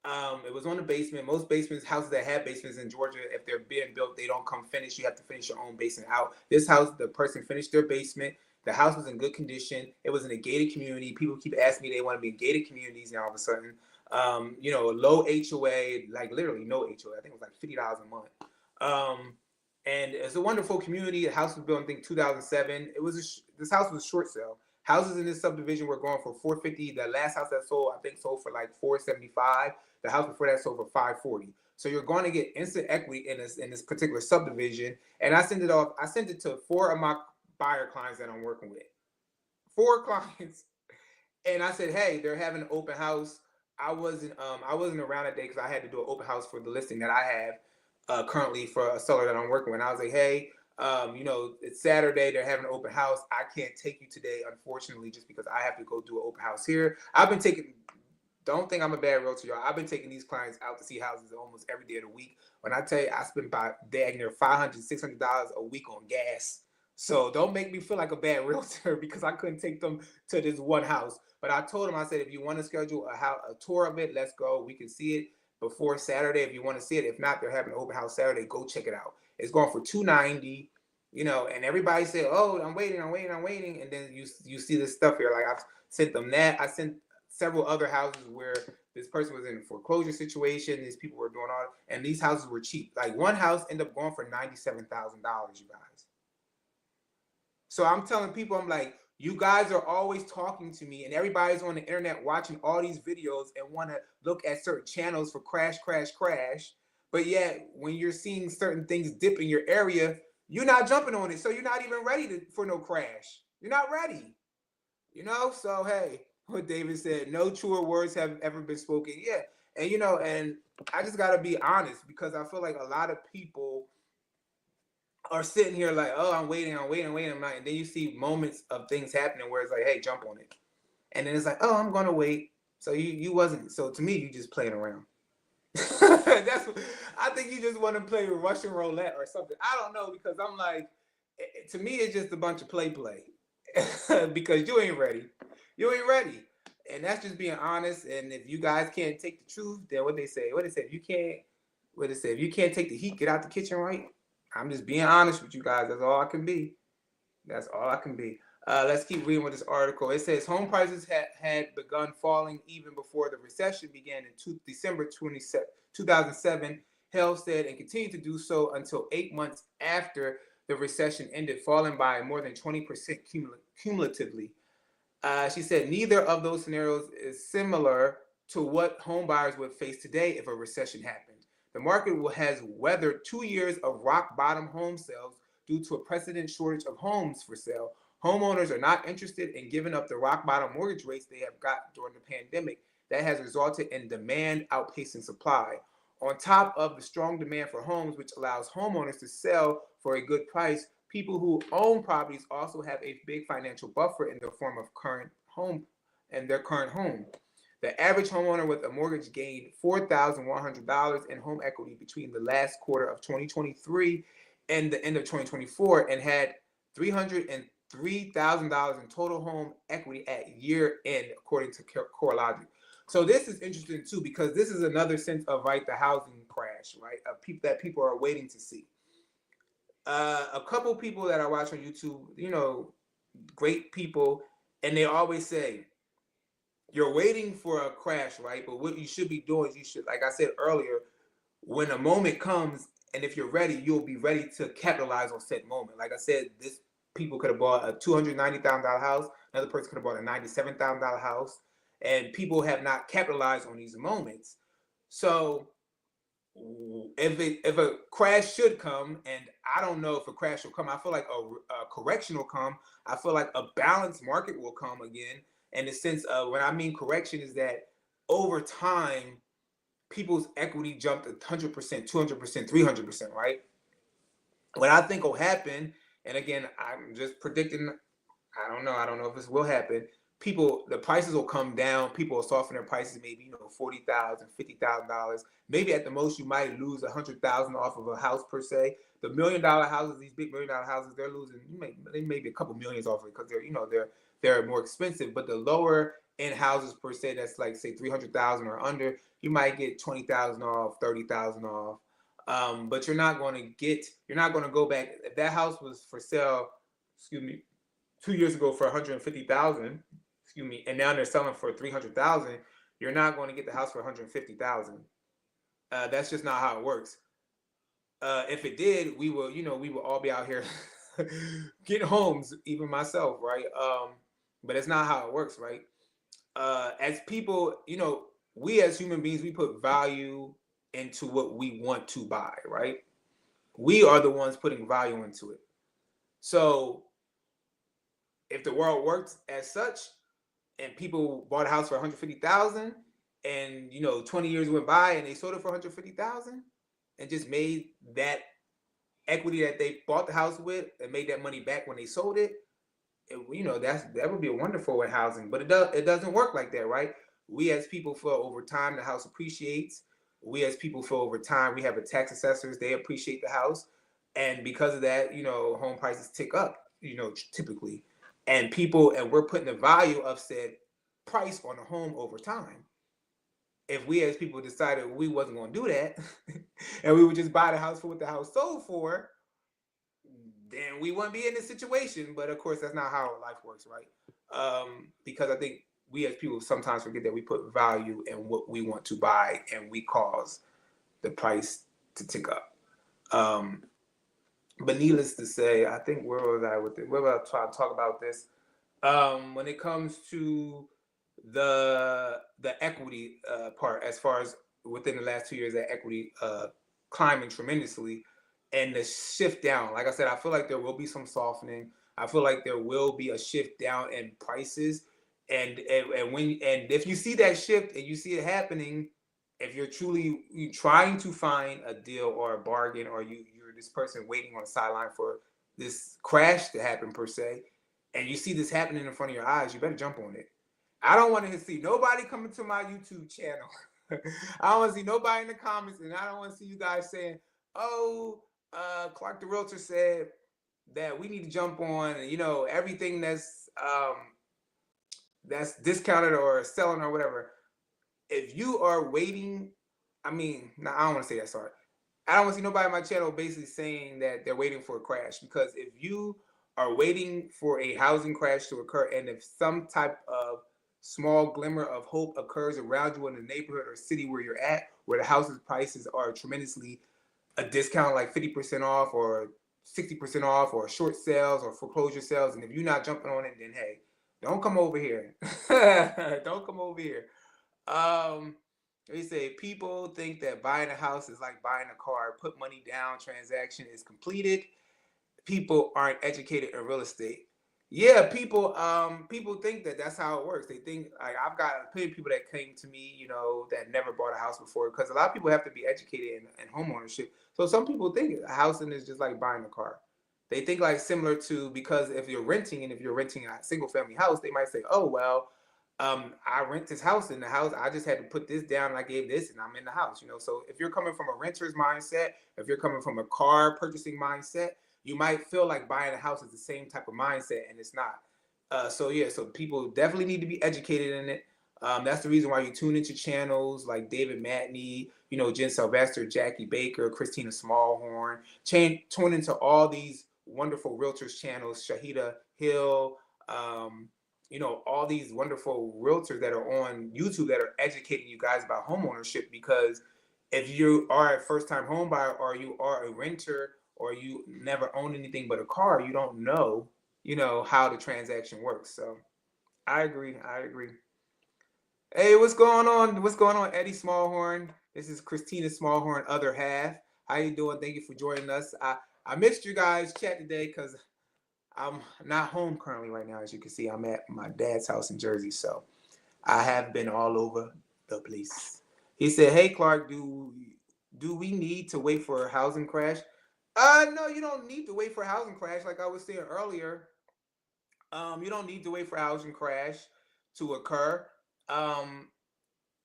It was on the basement. Most basements, houses that have basements in Georgia, if they're being built, they don't come finished. You have to finish your own basement out. This house, the person finished their basement. The house was in good condition. It was in a gated community. People keep asking me they want to be in gated communities now all of a sudden. Low HOA, like literally no HOA. I think it was like $50 a month. And it's a wonderful community. The house was built in, I think, 2007. This house was a short sale. Houses in this subdivision were going for $450. The last house that sold, I think, sold for like $475. The house before that sold for $540. So you're going to get instant equity in this particular subdivision. And I sent it off. I sent it to 4 of my buyer clients that I'm working with. 4 clients. And I said, hey, they're having an open house. I wasn't around that day because I had to do an open house for the listing that I have currently for a seller that I'm working with. And I was like, hey, it's Saturday. They're having an open house. I can't take you today, unfortunately, just because I have to go do an open house here. Don't think I'm a bad realtor, y'all. I've been taking these clients out to see houses almost every day of the week. When I tell you, I spend about dang near $500, $600 a week on gas. So don't make me feel like a bad realtor because I couldn't take them to this one house. But I told them, I said, if you want to schedule a tour of it, let's go. We can see it before Saturday if you want to see it. If not, they're having an open house Saturday. Go check it out. It's going for $290, and everybody said, oh, I'm waiting. And then you see this stuff here. Like I've sent them that. I sent several other houses where this person was in a foreclosure situation. These people were doing all, and these houses were cheap. Like one house ended up going for $97,000, you guys. So I'm telling people, I'm like, you guys are always talking to me, and everybody's on the internet watching all these videos and want to look at certain channels for crash. But yet, when you're seeing certain things dip in your area, you're not jumping on it. So you're not even ready for no crash. You're not ready. So hey, what David said, no truer words have ever been spoken. Yeah. And and I just gotta be honest, because I feel like a lot of people are sitting here like, oh, I'm waiting. And then you see moments of things happening where it's like, hey, jump on it. And then it's like, oh, I'm gonna wait. So you wasn't. So to me, you just playing around. That's what, I think you just want to play Russian roulette or something. I don't know, because I'm like, to me, it's just a bunch of play. Because you ain't ready. And that's just being honest. And if you guys can't take the truth, then what they say, if you can't take the heat, get out the kitchen, right? I'm just being honest with you guys. That's all I can be. Let's keep reading with this article. It says home prices had begun falling even before the recession began in December 2007, Hale said, and continued to do so until 8 months after the recession ended, falling by more than 20% cumulatively. She said neither of those scenarios is similar to what home buyers would face today if a recession happened. The market has weathered 2 years of rock bottom home sales due to a precedent shortage of homes for sale. Homeowners are not interested in giving up the rock bottom mortgage rates they have got during the pandemic. That has resulted in demand outpacing supply. On top of the strong demand for homes, which allows homeowners to sell for a good price, people who own properties also have a big financial buffer in the form of their current home. The average homeowner with a mortgage gained $4,100 in home equity between the last quarter of 2023 and the end of 2024, and had $303,000 in total home equity at year end, according to CoreLogic. So this is interesting too, because this is another sense of the housing crash. crash, right? Of people that people are waiting to see. A couple people that I watch on YouTube, great people, and they always say, you're waiting for a crash, right? But what you should be doing is you should, like I said earlier, when a moment comes, and if you're ready, you'll be ready to capitalize on said moment. Like I said, this people could have bought a $290,000 house. Another person could have bought a $97,000 house, and people have not capitalized on these moments. So if a crash should come, and I don't know if a crash will come, I feel like a correction will come. I feel like a balanced market will come again. In the sense of, when I mean correction, is that over time, people's equity jumped 100%, 200%, 300%, right? What I think will happen, and again, I'm just predicting, I don't know if this will happen. The prices will come down. People will soften their prices, maybe, $40,000, $50,000. Maybe at the most, you might lose $100,000 off of a house per se. The $1 million houses, these big $1 million houses, they're losing, maybe a couple millions off of it, because they're more expensive. But the lower end houses per se, that's like, say, 300,000 or under, you might get 20,000 off, 30,000 off. But you're not going to go back. If that house was for sale, 2 years ago for 150,000, and now they're selling for 300,000, you're not going to get the house for 150,000. That's just not how it works. If it did, we will all be out here getting homes, even myself, right? But it's not how it works, right? As people, we as human beings, we put value into what we want to buy, right? We are the ones putting value into it. So if the world worked as such, and people bought a house for 150,000, and 20 years went by and they sold it for 150,000, and just made that equity that they bought the house with and made that money back when they sold it, that would be wonderful with housing. But it doesn't work like that, right? We as people feel over time the house appreciates. We as people feel over time, we have a tax assessors, they appreciate the house, and because of that, home prices tick up, typically. And we're putting the value of said price on a home over time. If we as people decided we wasn't going to do that, and we would just buy the house for what the house sold for, then we wouldn't be in this situation. But of course, that's not how life works, right? Because I think we as people sometimes forget that we put value in what we want to buy, and we cause the price to tick up. But needless to say, I think, where was I with it? Where was I trying to talk about this? When it comes to the equity part, as far as within the last 2 years, that equity climbing tremendously, and the shift down. Like I said, I feel like there will be some softening. I feel like there will be a shift down in prices, and if you see that shift and you see it happening, if you're truly trying to find a deal or a bargain, or you're this person waiting on the sideline for this crash to happen per se, and you see this happening in front of your eyes, you better jump on it. I don't want to see nobody coming to my YouTube channel. I don't want to see nobody in the comments, and I don't want to see you guys saying, "Oh, Clark the Realtor said that we need to jump on, and everything that's discounted or selling or whatever." If you are waiting, I don't want to say that. Sorry, I don't want to see nobody on my channel basically saying that they're waiting for a crash, because if you are waiting for a housing crash to occur, and if some type of small glimmer of hope occurs around you in the neighborhood or city where you're at, where the houses prices are tremendously a discount, like 50% off or 60% off, or short sales or foreclosure sales, and if you're not jumping on it, then hey, don't come over here. Don't come over here. They say people think that buying a house is like buying a car. Put money down, transaction is completed. People aren't educated in real estate. Yeah, people think that that's how it works. They think, like, I've got plenty of people that came to me, that never bought a house before, because a lot of people have to be educated in home ownership. So some people think a housing is just like buying a car. They think like similar to, because if you're renting a single family house, they might say, oh, well, I rent this house, in the house, I just had to put this down and I gave this and I'm in the house, So if you're coming from a renter's mindset, if you're coming from a car purchasing mindset, you might feel like buying a house is the same type of mindset, and it's not. So people definitely need to be educated in it. That's the reason why you tune into channels like David Matney, Jen Sylvester, Jackie Baker, Christina Smallhorn. Tune into all these wonderful realtors channels, Shahida Hill, um, all these wonderful realtors that are on YouTube that are educating you guys about home ownership. Because if you are a first-time home buyer, or you are a renter, or you never owned anything but a car, you don't know, how the transaction works. So I agree. Hey, what's going on? What's going on, Eddie Smallhorn? This is Christina Smallhorn, other half. How you doing? Thank you for joining us. I missed you guys chat today because I'm not home currently right now. As you can see, I'm at my dad's house in Jersey, so I have been all over the place. He said, "Hey, Clark, do we need to wait for a housing crash?" No, you don't need to wait for a housing crash. Like I was saying earlier, you don't need to wait for a housing crash to occur. Um,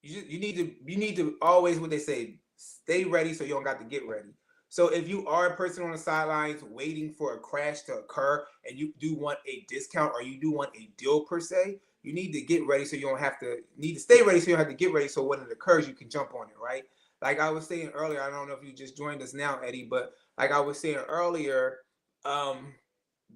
you need to always, what they say, stay ready so you don't got to get ready. So if you are a person on the sidelines waiting for a crash to occur, and you do want a discount, or you do want a deal per se, you need to get ready so you don't have to need to stay ready so you don't have to get ready, so when it occurs you can jump on it, right? Like I was saying earlier, I don't know if you just joined us now, Eddie, but like I was saying earlier, um,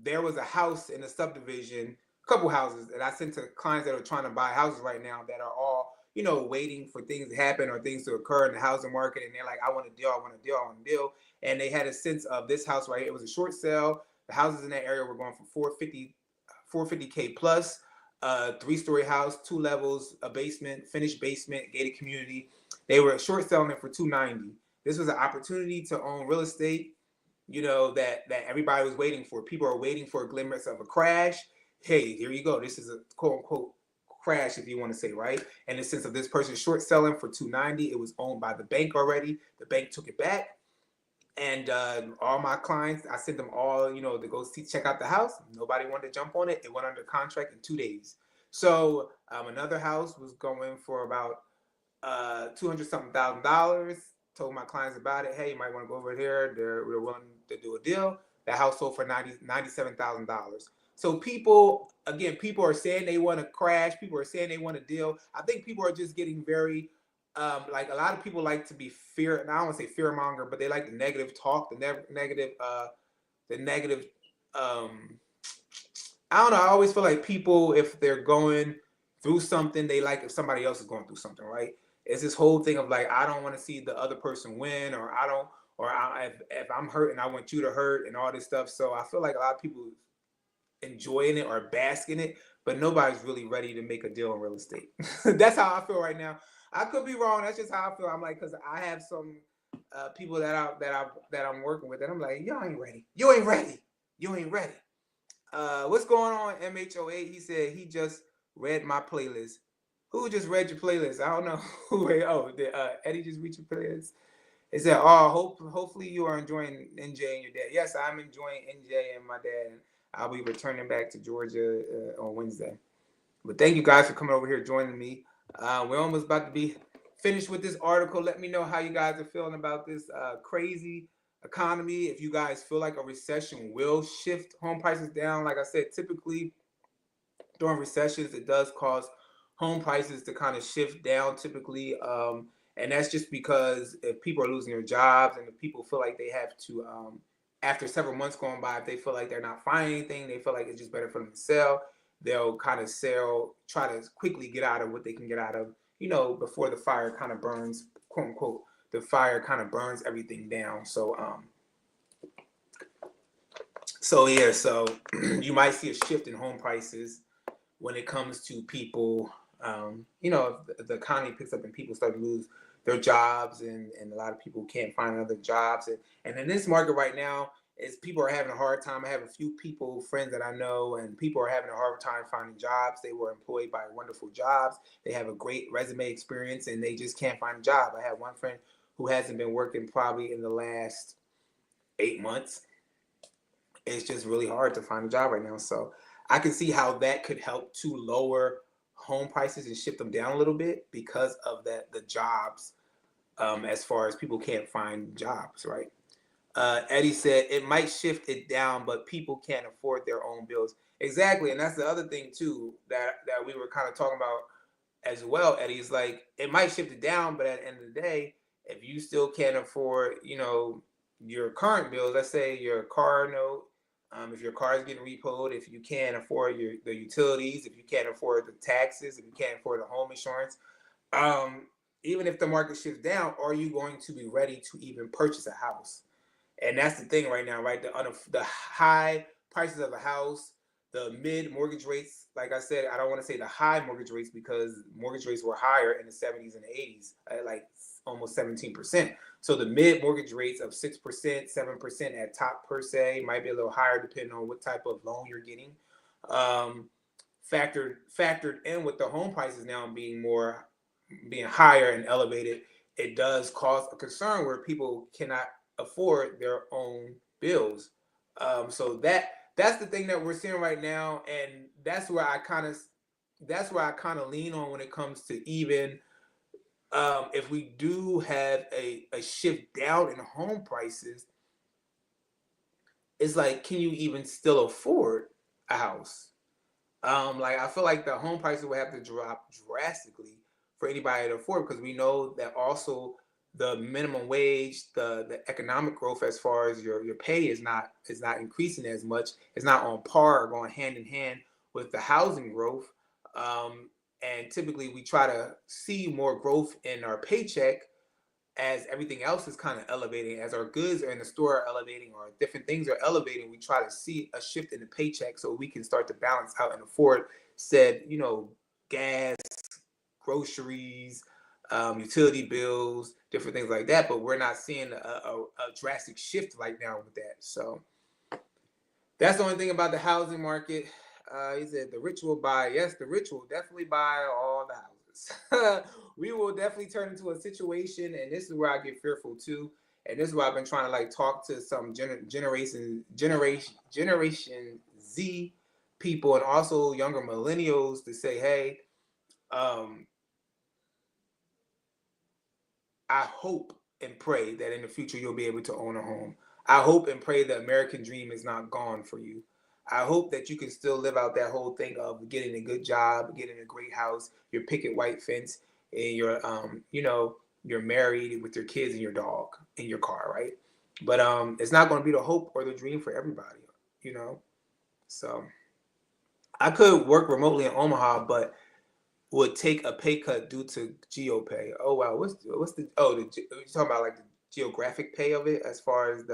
there was a house in a subdivision, a couple houses, and I sent to clients that are trying to buy houses right now that are all, waiting for things to happen or things to occur in the housing market. And they're like, I want a deal, I want a deal, I want a deal. And they had a sense of this house right here. It was a short sale. The houses in that area were going for 450K plus, 3-story house, 2 levels, a basement, finished basement, gated community. They were short selling it for 290. This was an opportunity to own real estate, that everybody was waiting for. People are waiting for a glimpse of a crash. Hey, here you go. This is a quote unquote crash, if you want to say, right? In the sense of this person short selling for 290. It was owned by the bank already. The bank took it back. And all my clients, I sent them all, to go check out the house. Nobody wanted to jump on it. It went under contract in 2 days. So another house was going for about 200 something $1,000. Told my clients about it. Hey, you might want to go over here. They're willing to do a deal. That house sold for $97,000. So people are saying they want to crash. People are saying they want a deal. I think people are just getting very, like a lot of people like to be fear. And I don't want to say fear monger, but they like the negative talk, the negative. I don't know. I always feel like people, if they're going through something, they like if somebody else is going through something, right? It's this whole thing of like, I don't want to see the other person win, or I don't, if I'm hurting, I want you to hurt, and all this stuff. So I feel like a lot of people enjoying it or bask in it, but nobody's really ready to make a deal in real estate. That's how I feel right now. I could be wrong. That's just how I feel. I'm like, because I have some people that I'm working with, and I'm like, y'all ain't ready. You ain't ready. You ain't ready. What's going on, MHO8? He said he just read my playlist. Who just read your playlist? I don't know. Who? Did Eddie just read your playlist? He said, "Oh, hopefully you are enjoying NJ and your dad." Yes, I'm enjoying NJ and my dad. I'll be returning back to Georgia on Wednesday. But thank you guys for coming over here joining me. We're almost about to be finished with this article. Let me know how you guys are feeling about this crazy economy. If you guys feel like a recession will shift home prices down. Like I said, typically during recessions, it does cause home prices to kind of shift down typically. And that's just because if people are losing their jobs, and if people feel like they have to, after several months going by, if they feel like they're not finding anything, they feel like it's just better for them to sell, they'll kind of sell, try to quickly get out of what they can get out of, before the fire kind of burns, quote unquote, the fire kind of burns everything down. So so you might see a shift in home prices when it comes to people. If the economy picks up and people start to lose their jobs, and a lot of people can't find other jobs, and in this market right now, is people are having a hard time. I have a few friends that I know, and people are having a hard time finding jobs. They were employed by wonderful jobs. They have a great resume experience, and they just can't find a job. I have one friend who hasn't been working probably in the last 8 months. It's just really hard to find a job right now. So I can see how that could help to lower home prices and shift them down a little bit because of the jobs, as far as people can't find jobs, right? Eddie said it might shift it down, but people can't afford their own bills. Exactly, and that's the other thing too that we were kind of talking about as well, Eddie, is like it might shift it down, but at the end of the day, if you still can't afford, your current bills, let's say your car note, if your car is getting repoed, if you can't afford the utilities, if you can't afford the taxes, if you can't afford the home insurance, um, even if the market shifts down, are you going to be ready to even purchase a house? And that's the thing right now, right? The high prices of the house, the mid mortgage rates. Like I said, I don't want to say the high mortgage rates because mortgage rates were higher in the 70s and the 80s, at like almost 17%. So the mid mortgage rates of 6%, 7% at top per se, might be a little higher depending on what type of loan you're getting. Um, factored in with the home prices now being higher and elevated, it does cause a concern where people cannot afford their own bills. So that's the thing that we're seeing right now, and that's where I kind of lean on when it comes to even if we do have a shift down in home prices. It's like, can you even still afford a house? Like I feel like the home prices will have to drop drastically for anybody to afford because we know that also the minimum wage, the economic growth as far as your pay is not increasing as much. It's not on par or going hand in hand with the housing growth. And typically we try to see more growth in our paycheck as everything else is kind of elevating, as our goods are in the store are elevating or different things are elevating. We try to see a shift in the paycheck so we can start to balance out and afford said, gas, groceries, utility bills, different things like that. But we're not seeing a drastic shift right now with that. So that's the only thing about the housing market. He said the rich will buy. Yes, the rich will definitely buy all the houses. We will definitely turn into a situation, and this is where I get fearful too. And this is why I've been trying to like talk to some generation Z people and also younger millennials to say, hey, um, I hope and pray that in the future you'll be able to own a home. I hope and pray the American dream is not gone for you. I hope that you can still live out that whole thing of getting a good job, getting a great house, your picket white fence, and you're married with your kids and your dog in your car, right? But it's not going to be the hope or the dream for everybody, you know. So I could work remotely in Omaha, but would take a pay cut due to geopay. Oh wow, you're talking about like the geographic pay of it as far as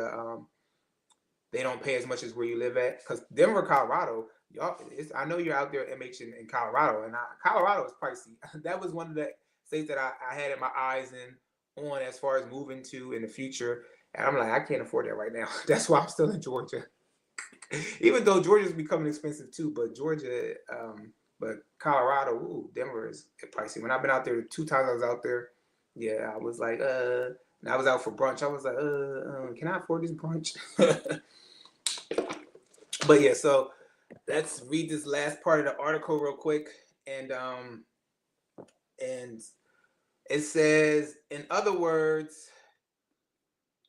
they don't pay as much as where you live at, because Denver, Colorado, I know you're out there MH in Colorado, and Colorado is pricey. That was one of the states that I had in my eyes on as far as moving to in the future, and I'm like, I can't afford that right now. That's why I'm still in Georgia. Even though Georgia's becoming expensive too, but Colorado, Denver is pricey. When I've been out there 2 times, I was out there. Yeah, I was like, and I was out for brunch. I was like, can I afford this brunch? But yeah, so let's read this last part of the article real quick, and it says, in other words,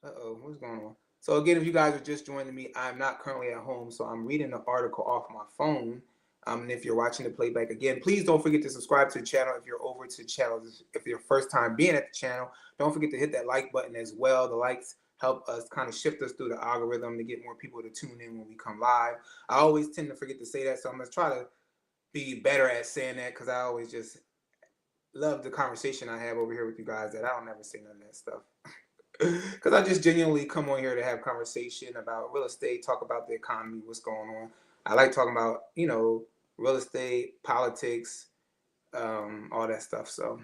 what's going on? So again, if you guys are just joining me, I'm not currently at home, so I'm reading the article off my phone. And if you're watching the playback again, please don't forget to subscribe to the channel if you're over to the channel. If you're first time being at the channel, don't forget to hit that like button as well. The likes help us kind of shift us through the algorithm to get more people to tune in when we come live. I always tend to forget to say that, so I'm going to try to be better at saying that because I always just love the conversation I have over here with you guys that I don't ever say none of that stuff. Because I just genuinely come on here to have conversation about real estate, talk about the economy, what's going on. I like talking about, real estate, politics, all that stuff. So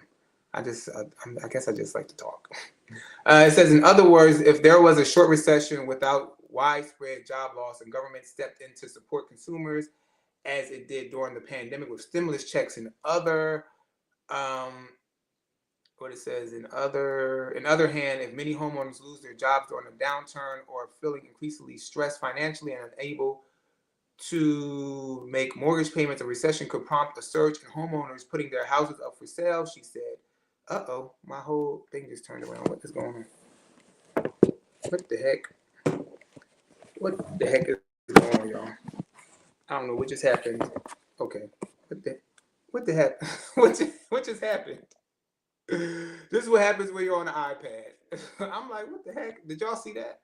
I guess I just like to talk. It says, in other words, if there was a short recession without widespread job loss and government stepped in to support consumers as it did during the pandemic with stimulus checks and other what it says, in other hand, if many homeowners lose their jobs during a downturn or are feeling increasingly stressed financially and unable to make mortgage payments, a recession could prompt a surge in homeowners putting their houses up for sale, she said. My whole thing just turned around. What is going on? What the heck? What the heck is going on, y'all? I don't know what just happened. Okay. What the heck? What just happened? This is what happens when you're on an iPad. I'm like, what the heck? Did y'all see that?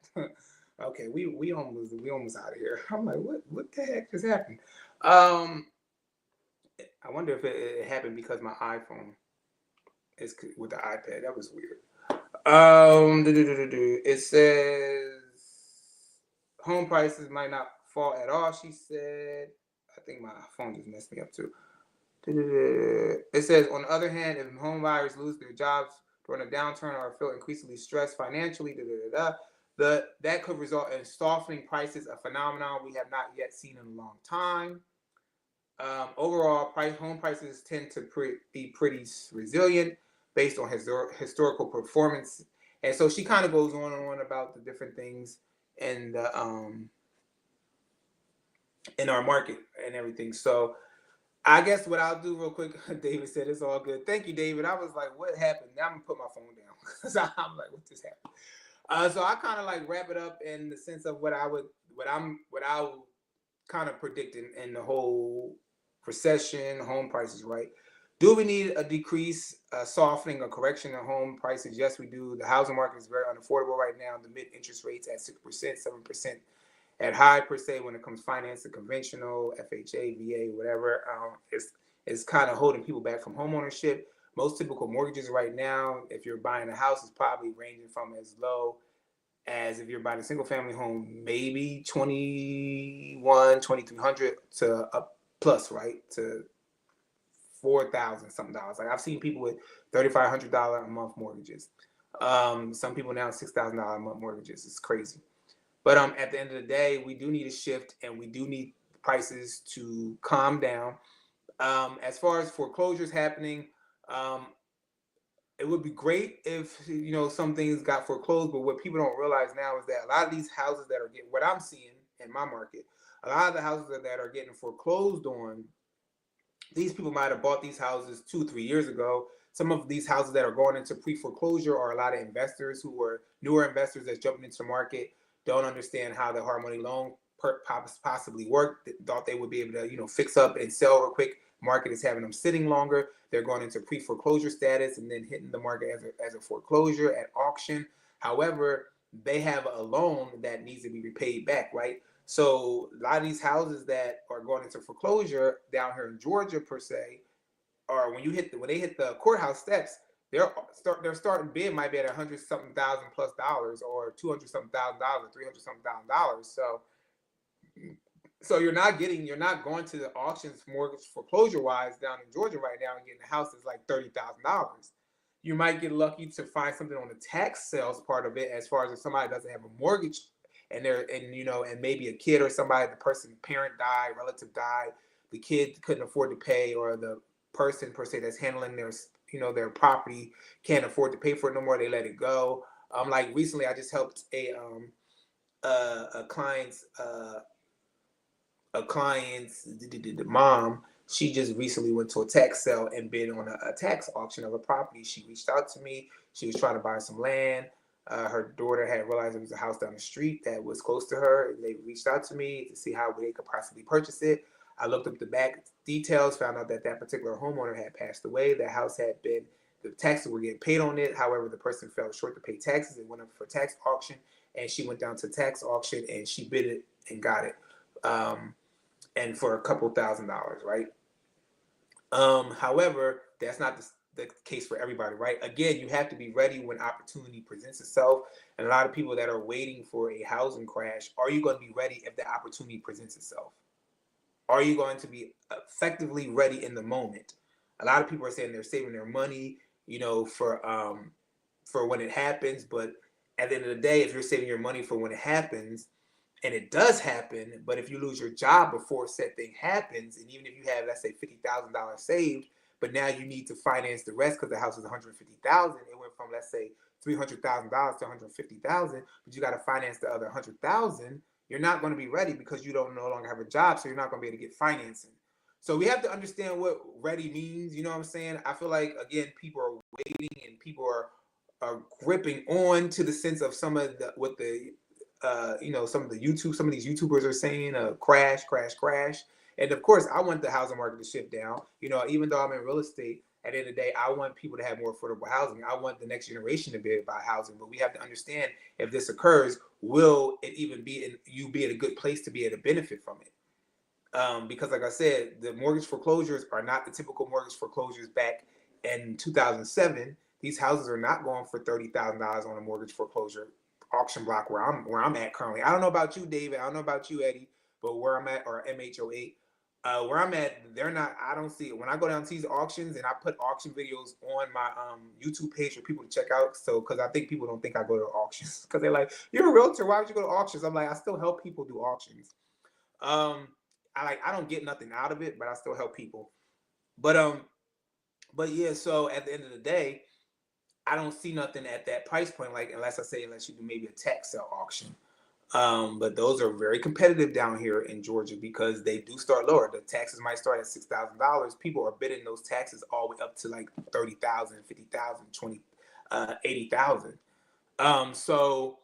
Okay, we almost out of here. I'm like, what the heck just happened? I wonder if it happened because my iPhone is with the iPad. That was weird. It says home prices might not fall at all. She said. I think my phone just messed me up too. It says, on the other hand, if home buyers lose their jobs during a downturn or feel increasingly stressed financially, that could result in softening prices, a phenomenon we have not yet seen in a long time. Overall, home prices tend to be pretty resilient based on historical performance. And so she kind of goes on and on about the different things in our market and everything. So I guess what I'll do real quick, David said it's all good. Thank you, David. I was like, what happened? Now I'm gonna put my phone down because I'm like, what just happened? So I kind of like wrap it up in the sense of what I would kind of predict in the whole recession, home prices, right? Do we need a decrease, a softening, a correction in home prices? Yes, we do. The housing market is very unaffordable right now. The mid interest rates at 6%, 7%. At high per se when it comes finance to conventional, FHA, VA, whatever, it's kind of holding people back from home ownership. Most typical mortgages right now, if you're buying a house, is probably ranging from as low as if you're buying a single family home, maybe $2,300 to up plus, right, to $4,000 something dollars. Like I've seen people with $3,500 a month mortgages. Some people now $6,000 a month mortgages. It's crazy. But at the end of the day, we do need a shift, and we do need prices to calm down. As far as foreclosures happening, it would be great if some things got foreclosed. But what people don't realize now is that a lot of these houses that are getting, what I'm seeing in my market, a lot of the houses that are getting foreclosed on, these people might have bought these houses 2-3 years ago. Some of these houses that are going into pre-foreclosure are a lot of investors who were newer investors that's jumping into the market, don't understand how the hard money loan possibly work. Thought they would be able to, fix up and sell real quick. Market is having them sitting longer. They're going into pre-foreclosure status and then hitting the market as a foreclosure at auction. However, they have a loan that needs to be repaid back, right? So a lot of these houses that are going into foreclosure down here in Georgia per se, or when they hit the courthouse steps, their starting bid might be at $100-something thousand plus dollars, or $200-something thousand dollars, or $300-something thousand dollars. So you're not going to the auctions mortgage foreclosure wise down in Georgia right now and getting a house that's like $30,000. You might get lucky to find something on the tax sales part of it, as far as if somebody doesn't have a mortgage and maybe a kid or somebody, the person's parent died, relative died, the kid couldn't afford to pay, or the person per se that's handling their property can't afford to pay for it no more, they let it go. Like recently I just helped a client's mom. She just recently went to a tax sale and bid on a tax auction of a property. She reached out to me. She was trying to buy some land. Her daughter had realized there was a house down the street that was close to her. They reached out to me to see how they could possibly purchase it. I looked up the back details, found out that particular homeowner had passed away. The house the taxes were getting paid on it. However, the person fell short to pay taxes. It went up for tax auction, and she went down to tax auction and she bid it and got it. And for a couple $1,000s, right? However, that's not the case for everybody, right? Again, you have to be ready when opportunity presents itself. And a lot of people that are waiting for a housing crash, are you going to be ready if the opportunity presents itself? Are you going to be effectively ready in the moment? A lot of people are saying they're saving their money, for when it happens. But at the end of the day, if you're saving your money for when it happens, and it does happen, but if you lose your job before said thing happens, and even if you have, let's say, $50,000 saved, but now you need to finance the rest because the house is $150,000, it went from, let's say, $300,000 to $150,000, but you got to finance the other $100,000. You're not going to be ready because you don't no longer have a job, so you're not going to be able to get financing. So we have to understand what ready means. You know what I'm saying? I feel like, again, people are waiting and people are gripping on to the sense of some of the what the some of these YouTubers are saying, crash. And of course, I want the housing market to shift down. Even though I'm in real estate, At the end of the day, I want people to have more affordable housing. I want the next generation to be able to buy housing, but we have to understand if this occurs, will it even be in a good place to be able to benefit from it? Because like I said, the mortgage foreclosures are not the typical mortgage foreclosures back in 2007. These houses are not going for $30,000 on a mortgage foreclosure auction block where I'm at currently. I don't know about you, David. I don't know about you, Eddie, but where I'm at, or MHO8, where I'm at, they're not. I don't see it when I go down to these auctions, and I put auction videos on my YouTube page for people to check out. So because I think people don't think I go to auctions because they're like, "You're a realtor. Why would you go to auctions?" I'm like, I still help people do auctions. Um, I don't get nothing out of it, but I still help people. But yeah, so at the end of the day, I don't see nothing at that price point, like unless you do maybe a tax sale auction. But those are very competitive down here in Georgia because they do start lower. The taxes might start at $6,000. People are bidding those taxes all the way up to like 30,000, 50,000, 80,000. So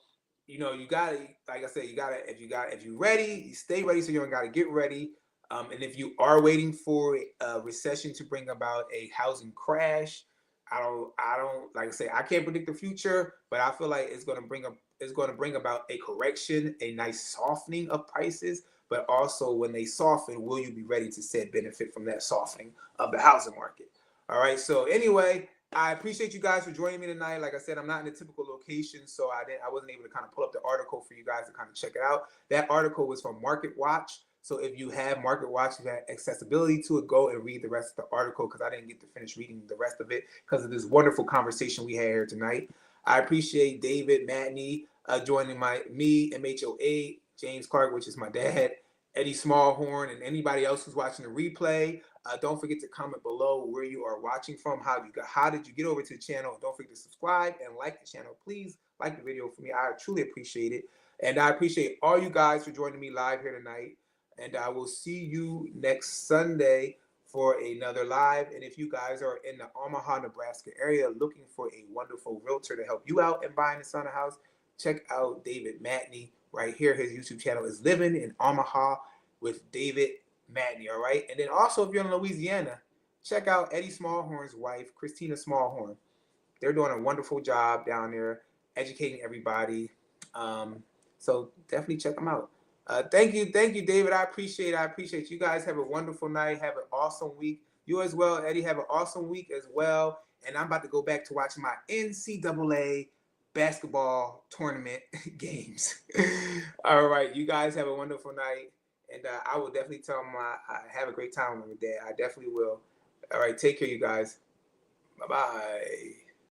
you gotta, like I said, if you're ready, you stay ready so you don't gotta get ready. And if you are waiting for a recession to bring about a housing crash, I don't like I say, I can't predict the future, but I feel like it's gonna bring about a correction, a nice softening of prices. But also when they soften, will you be ready to said benefit from that softening of the housing market? All right. So anyway, I appreciate you guys for joining me tonight. Like I said, I'm not in a typical location, so I wasn't able to kind of pull up the article for you guys to kind of check it out. That article was from Market Watch. So if you have Market Watch, you have accessibility to it, go and read the rest of the article because I didn't get to finish reading the rest of it because of this wonderful conversation we had here tonight. I appreciate David Matney joining me, MHO8, James Clark, which is my dad, Eddie Smallhorn, and anybody else who's watching the replay. Don't forget to comment below where you are watching from. How did you get over to the channel? Don't forget to subscribe and like the channel. Please like the video for me. I truly appreciate it. And I appreciate all you guys for joining me live here tonight. And I will see you next Sunday for another live. And if you guys are in the Omaha, Nebraska area looking for a wonderful realtor to help you out in buying and selling a house, check out David Matney right here. His YouTube channel is Living in Omaha with David Matney, all right? And then also, if you're in Louisiana, check out Eddie Smallhorn's wife, Christina Smallhorn. They're doing a wonderful job down there educating everybody. So definitely check them out. Thank you, David. I appreciate it. You guys have a wonderful night. Have an awesome week. You as well, Eddie. Have an awesome week as well. And I'm about to go back to watching my NCAA basketball tournament games. All right, you guys have a wonderful night. And I will definitely tell them I have a great time with my dad. I definitely will. All right, take care, you guys. Bye-bye.